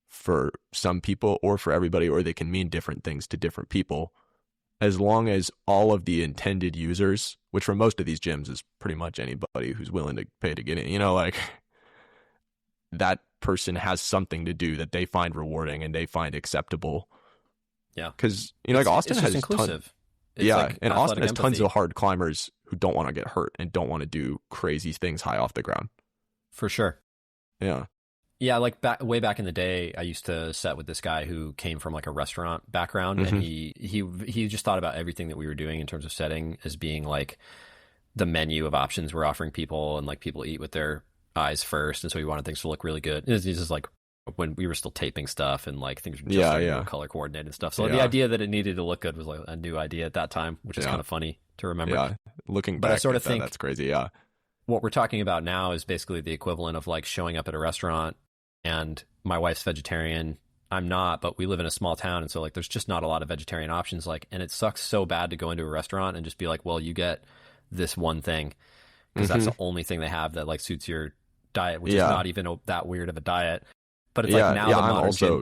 for some people or for everybody, or they can mean different things to different people, as long as all of the intended users, which for most of these gyms is pretty much anybody who's willing to pay to get in, like that person has something to do that they find rewarding and they find acceptable. Yeah. Because, like Austin has inclusive. And Austin has tons of hard climbers who don't want to get hurt and don't want to do crazy things high off the ground. For sure. Yeah. Yeah, like way back in the day, I used to set with this guy who came from like a restaurant background, and he just thought about everything that we were doing in terms of setting as being like the menu of options we're offering people, and like people eat with their eyes first, and so he wanted things to look really good. This is like when we were still taping stuff and like things were just color coordinated and stuff. So the idea that it needed to look good was like a new idea at that time, which is kind of funny to remember. Yeah, looking back, but I sort of think that's crazy. Yeah, what we're talking about now is basically the equivalent of like showing up at a restaurant, and my wife's vegetarian, I'm not, but we live in a small town, and so like there's just not a lot of vegetarian options. Like, and it sucks so bad to go into a restaurant and just be like, well, you get this one thing because that's the only thing they have that like suits your diet, which is not even that weird of a diet. But it's like now the modern gym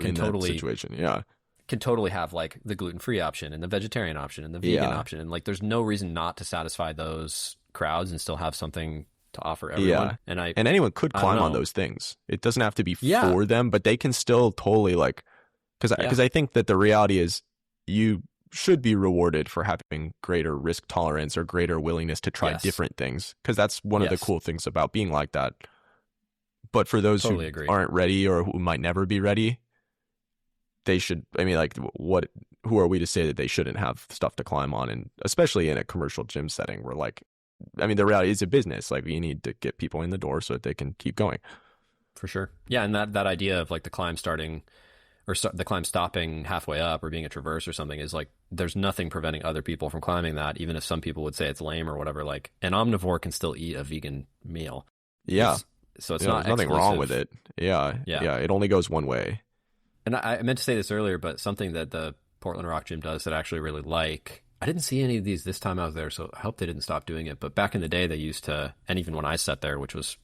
can totally have like the gluten-free option and the vegetarian option and the vegan option, and like there's no reason not to satisfy those crowds and still have something to offer everyone. And anyone could climb on those things. It doesn't have to be for them, but they can still totally like, because I think that the reality is you should be rewarded for having greater risk tolerance or greater willingness to try different things, because that's one of the cool things about being like that. But for those who aren't ready or who might never be ready, they should, I mean, like, who are we to say that they shouldn't have stuff to climb on? And especially in a commercial gym setting where, like, I mean, the reality is a business. Like, you need to get people in the door so that they can keep going. For sure. Yeah, and that idea of, like, the climb starting or the climb stopping halfway up or being a traverse or something is, like, there's nothing preventing other people from climbing that, even if some people would say it's lame or whatever. Like, an omnivore can still eat a vegan meal. Yeah. So it's not there's nothing wrong with it. Yeah. It only goes one way. And I meant to say this earlier, but something that the Portland Rock Gym does that I actually really like, I didn't see any of these this time I was there, so I hope they didn't stop doing it. But back in the day, they used to, and even when I sat there, which was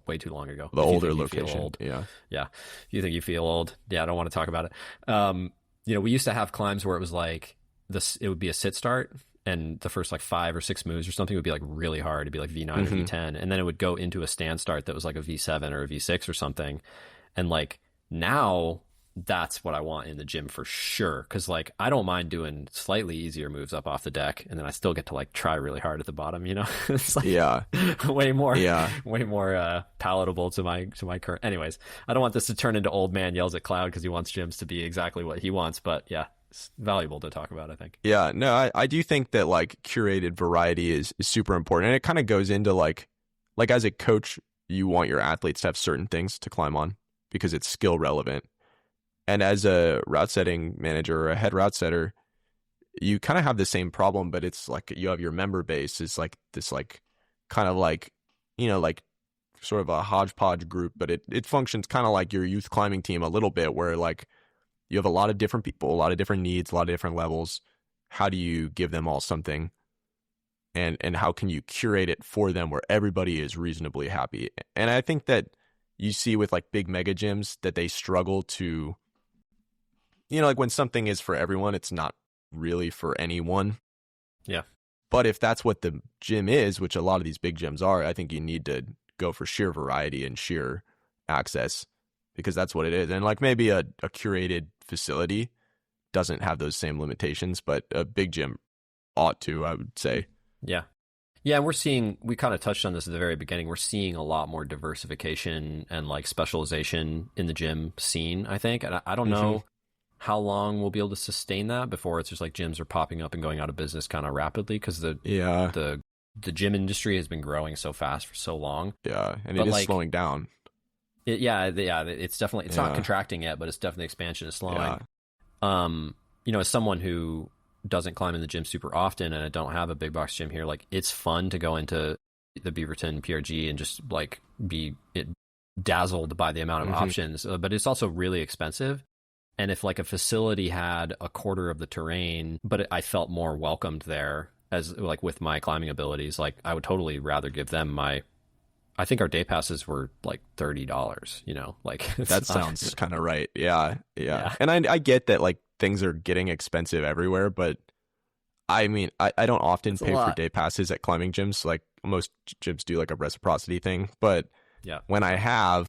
way too long ago. The older location. Old, yeah. If you think you feel old, I don't want to talk about it. We used to have climbs where it was like it would be a sit start, and the first like 5 or 6 moves or something would be like really hard. It'd be like V9 or V10. And then it would go into a stand start that was like a V7 or a V6 or something. And like now that's what I want in the gym for sure. Cause like, I don't mind doing slightly easier moves up off the deck. And then I still get to like try really hard at the bottom, It's like way more palatable to my current. Anyways, I don't want this to turn into old man yells at cloud because he wants gyms to be exactly what he wants. But yeah. It's valuable to talk about, I think. Yeah, no, I do think that like curated variety is super important. And it kind of goes into like as a coach, you want your athletes to have certain things to climb on because it's skill relevant. And as a route setting manager or a head route setter, you kind of have the same problem, but it's like you have your member base is like this like kind of like, like sort of a hodgepodge group, but it functions kind of like your youth climbing team a little bit where like you have a lot of different people, a lot of different needs, a lot of different levels. How do you give them all something? And how can you curate it for them where everybody is reasonably happy? And I think that you see with like big mega gyms that they struggle to, like when something is for everyone, it's not really for anyone. Yeah. But if that's what the gym is, which a lot of these big gyms are, I think you need to go for sheer variety and sheer access, because that's what it is. And like maybe a curated facility doesn't have those same limitations, but a big gym ought to, I would say. Yeah. Yeah, and we kind of touched on this at the very beginning. We're seeing a lot more diversification and like specialization in the gym scene, I think. And I don't know how long we'll be able to sustain that before it's just like gyms are popping up and going out of business kind of rapidly, because the gym industry has been growing so fast for so long. Yeah, and it is slowing down. It's definitely, it's not contracting yet, but it's definitely expansion is slowing. Yeah. As someone who doesn't climb in the gym super often and I don't have a big box gym here, like it's fun to go into the Beaverton PRG and just like be dazzled by the amount of options, but it's also really expensive. And if like a facility had a quarter of the terrain, but I felt more welcomed there as like with my climbing abilities, like I would totally rather give them my, I think our day passes were like $30, you know, like that sounds kind of right. Yeah. And I get that like things are getting expensive everywhere, but I mean, I don't often pay for day passes at climbing gyms. Like most gyms do like a reciprocity thing, but when I have,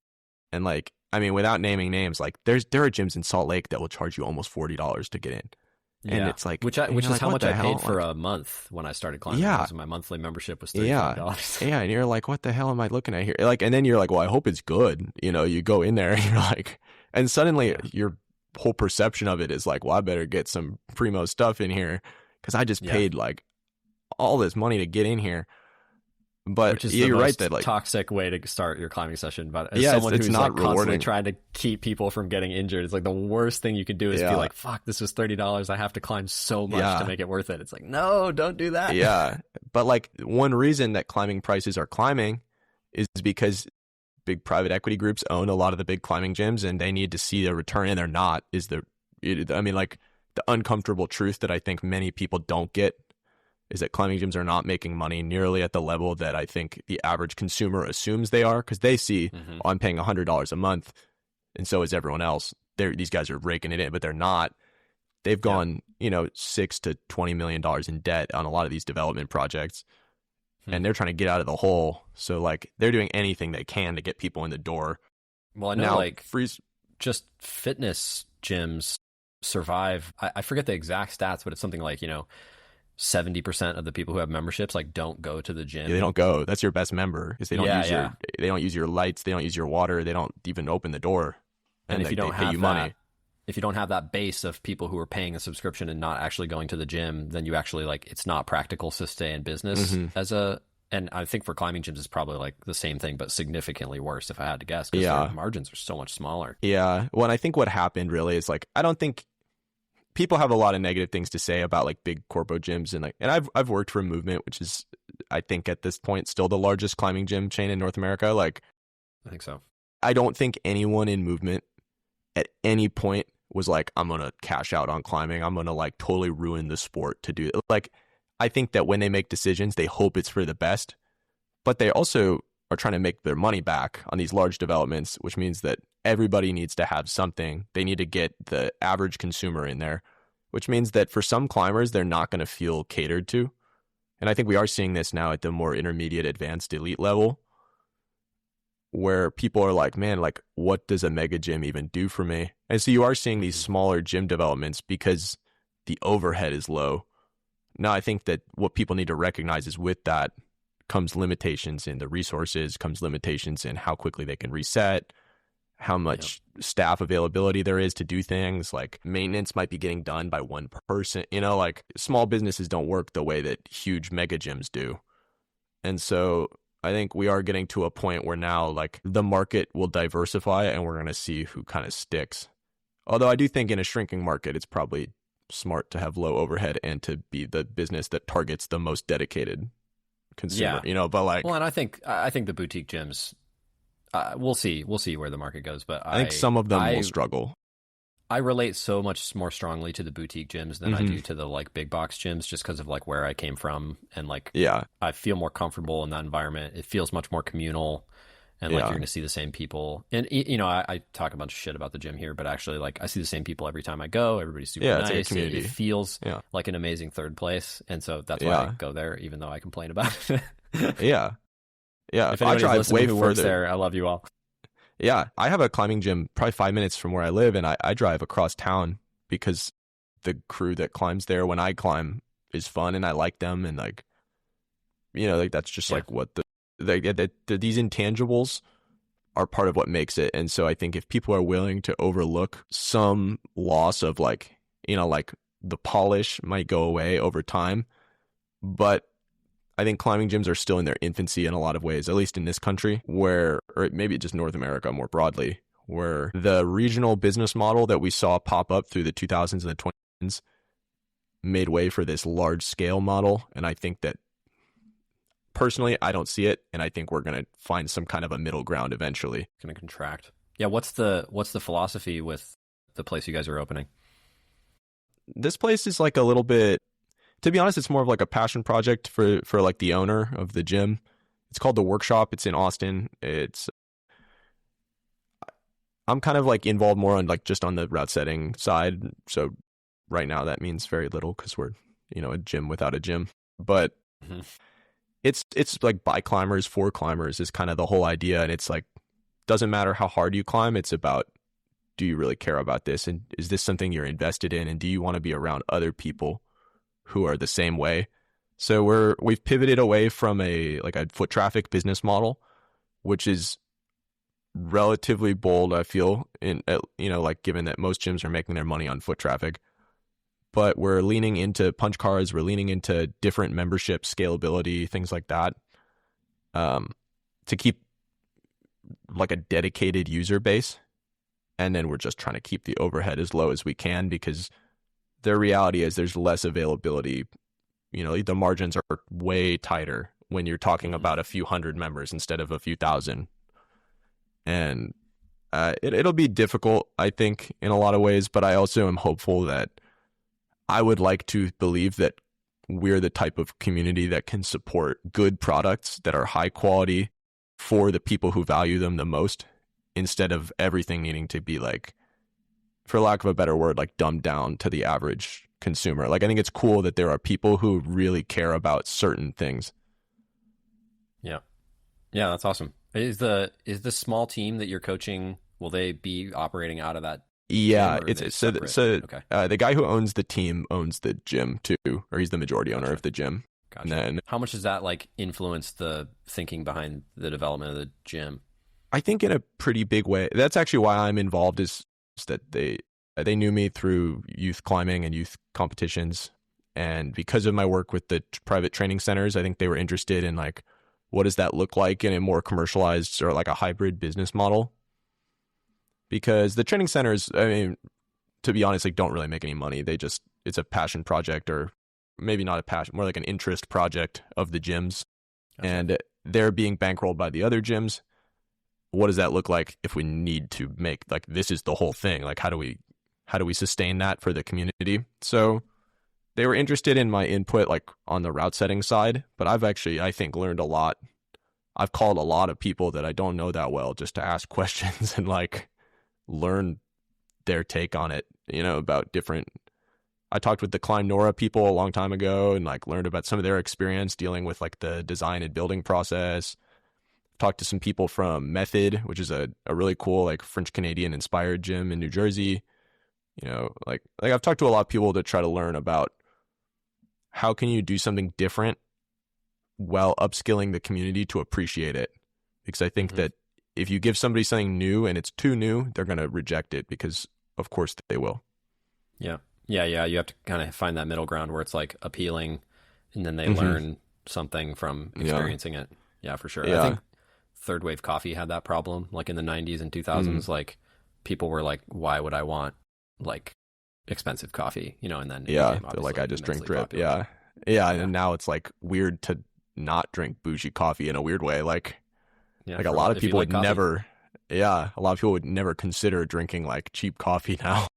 and like, I mean, without naming names, like there are gyms in Salt Lake that will charge you almost $40 to get in. And it's like, which is like, how much I paid hell? for a month when I started climbing. Yeah. My monthly membership was $35. Yeah. And you're like, what the hell am I looking at here? Like, and then you're like, well, I hope it's good. You know, you go in there and you're like, and suddenly your whole perception of it is like, well, I better get some primo stuff in here because I just paid like all this money to get in here. But which is you're the right that like toxic way to start your climbing session. But as it's someone who's not like constantly rewarding. trying to keep people from getting injured, it's like the worst thing you can do is be like, fuck, this was $30. I have to climb so much to make it worth it. It's like, no, don't do that. Yeah. But like one reason that climbing prices are climbing is because big private equity groups own a lot of the big climbing gyms and they need to see a return, and they're not. I mean, like the uncomfortable truth that I think many people don't get is that climbing gyms are not making money nearly at the level that I think the average consumer assumes they are, because they see, oh, I'm paying $100 a month, and so is everyone else. These guys are raking it in, but they're not. They've gone, $6 to $20 million in debt on a lot of these development projects, and they're trying to get out of the hole. So, like, they're doing anything they can to get people in the door. Well, I know, just fitness gyms survive. I forget the exact stats, but it's something like, 70% of the people who have memberships like don't go to the gym. Yeah, they don't go. That's your best member because they don't use your lights, they don't use your water, they don't even open the door, and if you don't have money, if you don't have that base of people who are paying a subscription and not actually going to the gym, then you actually like it's not practical to stay in business and I think for climbing gyms it's probably like the same thing but significantly worse if I had to guess, because their margins are so much smaller. Yeah. Well, and I think what happened really is like I don't think people have a lot of negative things to say about like big corpo gyms, and I've worked for Movement, which is I think at this point still the largest climbing gym chain in North America. Like, I think so. I don't think anyone in Movement at any point was like, I'm gonna cash out on climbing, I'm gonna like totally ruin the sport to do it. Like, I think that when they make decisions, they hope it's for the best, but they also are trying to make their money back on these large developments, which means that everybody needs to have something. They need to get the average consumer in there, which means that for some climbers, they're not going to feel catered to. And I think we are seeing this now at the more intermediate, advanced, elite level, where people are like, man, like, what does a mega gym even do for me? And so you are seeing these smaller gym developments because the overhead is low. Now, I think that what people need to recognize is with that comes limitations in the resources, comes limitations in how quickly they can reset, how much staff availability there is to do things. Like maintenance might be getting done by one person, like small businesses don't work the way that huge mega gyms do. And so I think we are getting to a point where now like the market will diversify and we're going to see who kind of sticks. Although I do think in a shrinking market, it's probably smart to have low overhead and to be the business that targets the most dedicated consumer, but like, well, and I think the boutique gyms, we'll see where the market goes, but I think some of them will struggle. I relate so much more strongly to the boutique gyms than I do to the like big box gyms, just because of like where I came from, and like I feel more comfortable in that environment. It feels much more communal, and like you're going to see the same people. And I talk a bunch of shit about the gym here, but actually like I see the same people every time I go. Everybody's super nice. It's like a community. It feels like an amazing third place, and so that's why I go there, even though I complain about it. Yeah. If anybody's listening who works there, I love you all. Yeah, I have a climbing gym probably 5 minutes from where I live, and I drive across town because the crew that climbs there when I climb is fun, and I like them, and like, like that's just like what these intangibles are part of what makes it. And so I think if people are willing to overlook some loss of like, like the polish might go away over time, but I think climbing gyms are still in their infancy in a lot of ways, at least in this country, or maybe just North America more broadly, where the regional business model that we saw pop up through the 2000s and the 2010s made way for this large scale model. And I think that personally, I don't see it. And I think we're going to find some kind of a middle ground eventually. Going to contract. Yeah. What's the philosophy with the place you guys are opening? This place is like a little bit, to be honest, it's more of like a passion project for like the owner of the gym. It's called The Workshop. It's in Austin. I'm kind of like involved more on like just on the route setting side. So right now that means very little because we're, a gym without a gym. But it's like by climbers, for climbers is kind of the whole idea. And it's like, doesn't matter how hard you climb. It's about, do you really care about this? And is this something you're invested in? And do you want to be around other people who are the same way? So we've pivoted away from a foot traffic business model, which is relatively bold, I feel, given that most gyms are making their money on foot traffic. But we're leaning into punch cards, we're leaning into different membership scalability, things like that, to keep like a dedicated user base. And then we're just trying to keep the overhead as low as we can, because the reality is there's less availability. The margins are way tighter when you're talking about a few hundred members instead of a few thousand. And it'll be difficult, I think, in a lot of ways, but I also am hopeful that I would like to believe that we're the type of community that can support good products that are high quality for the people who value them the most, instead of everything needing to be like, for lack of a better word, like dumbed down to the average consumer. Like, I think it's cool that there are people who really care about certain things. Yeah. Yeah, that's awesome. Is the small team that you're coaching, will they be operating out of that? Yeah, it's okay. The guy who owns the team owns the gym too, or he's the majority owner of the gym. Gotcha. And then, how much does that like influence the thinking behind the development of the gym? I think in a pretty big way. That's actually why I'm involved, is that they knew me through youth climbing and youth competitions, and because of my work with the private training centers, I think they were interested in like, what does that look like in a more commercialized or like a hybrid business model? Because the training centers, I mean, to be honest, like don't really make any money. It's a passion project, or maybe not a passion, more like an interest project of the gyms. Okay. And they're being bankrolled by the other gyms. What does that look like if we need to make, like, this is the whole thing? Like, how do we sustain that for the community? So they were interested in my input, like on the route setting side, but I've actually, I think, learned a lot. I've called a lot of people that I don't know that well just to ask questions and like learn their take on it, about different. I talked with the Climb Nora people a long time ago and like learned about some of their experience dealing with like the design and building process. Talked to some people from Method, which is a really cool like French Canadian inspired gym in New Jersey. Like I've talked to a lot of people to try to learn about how can you do something different while upskilling the community to appreciate it. Because I think that if you give somebody something new and it's too new, they're going to reject it, because of course they will. Yeah. Yeah. You have to kind of find that middle ground where it's like appealing and then they learn something from experiencing it. Yeah, for sure. Yeah. I think third wave coffee had that problem, like in the 90s and 2000s. Like people were like, why would I want like expensive coffee, and then they're like, I just drink drip. Yeah. And now it's like weird to not drink bougie coffee in a weird way. Like a lot of people would never, a lot of people would never consider drinking like cheap coffee now.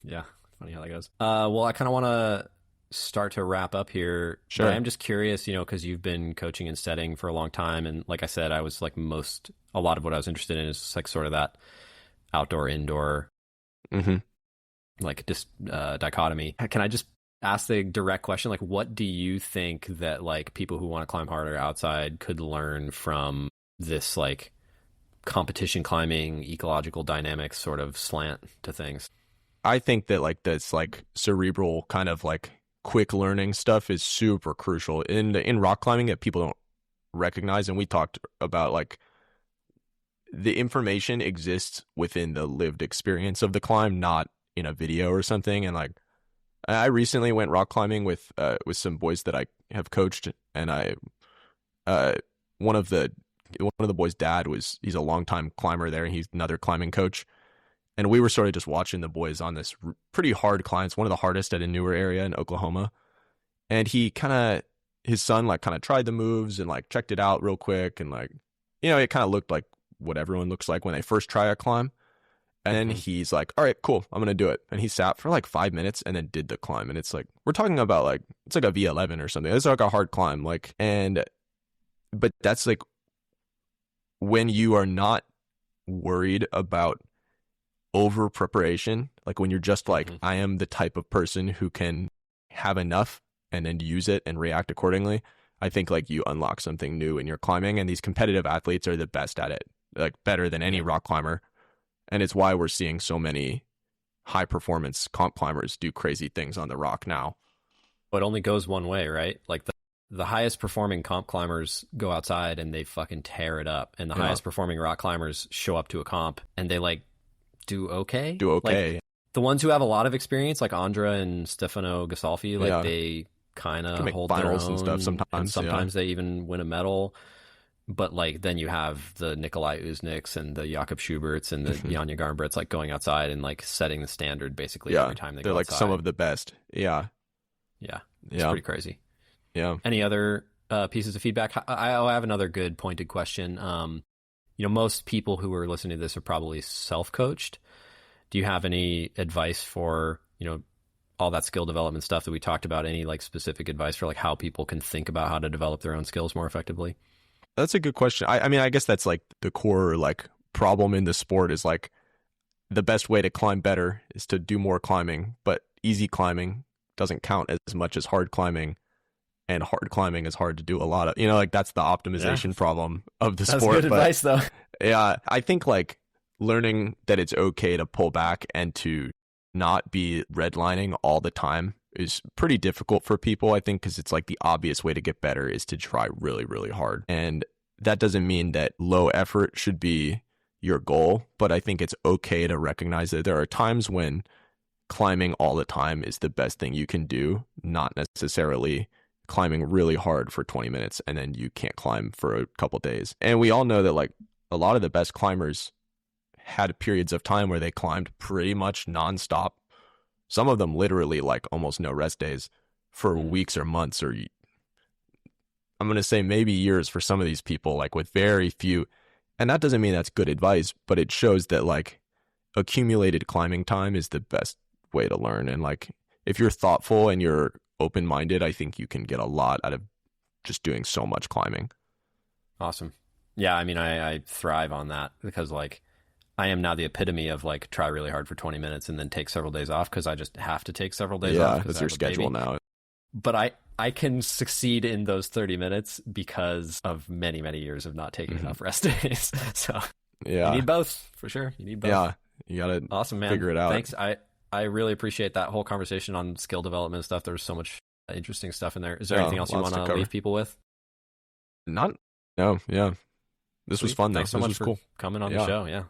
Yeah. Funny how that goes. Well, I kind of want to start to wrap up here. Sure. I'm just curious, because you've been coaching and setting for a long time. And like I said, I was like a lot of what I was interested in is like sort of that outdoor, indoor, like just dichotomy. Can I just ask the direct question? Like, what do you think that like people who want to climb harder outside could learn from this like competition climbing, ecological dynamics sort of slant to things? I think that like this like cerebral kind of like quick learning stuff is super crucial in rock climbing that people don't recognize. And we talked about like the information exists within the lived experience of the climb, not in a video or something. And like I recently went rock climbing with some boys that I have coached, and one of the boys' dad he's a longtime climber there, and he's another climbing coach. And we were sort of just watching the boys on this pretty hard climb. It's one of the hardest at a newer area in Oklahoma. And his son like kind of tried the moves and like checked it out real quick. And like, it kind of looked like what everyone looks like when they first try a climb. And then he's like, all right, cool, I'm going to do it. And he sat for like 5 minutes and then did the climb. And it's like, we're talking about like, it's like a V11 or something. It's like a hard climb. But that's like when you are not worried about over preparation, like when you're just like, I am the type of person who can have enough and then use it and react accordingly. I think like you unlock something new in your climbing, and these competitive athletes are the best at it, like better than any rock climber. And it's why we're seeing so many high performance comp climbers do crazy things on the rock now. But it only goes one way, right? Like the highest performing comp climbers go outside and they fucking tear it up. And the highest performing rock climbers show up to a comp and they like do okay. Like, the ones who have a lot of experience, like Andra and Stefano Gasolfi, like they kind of hold their own and stuff sometimes. And sometimes they even win a medal. But like then you have the Nikolai Uzniks and the Jakob Schuberts and the Janja Garnbrits like going outside and like setting the standard basically every time they go outside. They're like some of the best. Yeah. It's pretty crazy. Yeah. Any other pieces of feedback? I have another good pointed question. Most people who are listening to this are probably self-coached. Do you have any advice for, all that skill development stuff that we talked about? Any like specific advice for like how people can think about how to develop their own skills more effectively? That's a good question. I mean, I guess that's like the core like problem in the sport is like the best way to climb better is to do more climbing, but easy climbing doesn't count as much as hard climbing, and hard climbing is hard to do a lot of, like that's the optimization problem of the sport. That's good advice though. Yeah, I think like learning that it's okay to pull back and to not be redlining all the time is pretty difficult for people, I think, because it's like the obvious way to get better is to try really, really hard. And that doesn't mean that low effort should be your goal, but I think it's okay to recognize that there are times when climbing all the time is the best thing you can do, not necessarily climbing really hard for 20 minutes and then you can't climb for a couple days. And we all know that like a lot of the best climbers had periods of time where they climbed pretty much nonstop. Some of them literally like almost no rest days for weeks or months, or I'm going to say maybe years for some of these people, like with very few. And that doesn't mean that's good advice, but it shows that like accumulated climbing time is the best way to learn. And like if you're thoughtful and you're open-minded, I think you can get a lot out of just doing so much climbing. Awesome. Yeah, I mean, I thrive on that because like I am now the epitome of like try really hard for 20 minutes and then take several days off because I just have to take several days off. Yeah, that's your schedule now. But I can succeed in those 30 minutes because of many, many years of not taking enough rest days. So you need both for sure. You need both. Yeah, you got to awesome, man. Figure it out. Thanks. I really appreciate that whole conversation on skill development and stuff. There was so much interesting stuff in there. Is there anything else you want to leave people with? No. Yeah. This was fun. Thanks so much for cool. coming on the show. Yeah.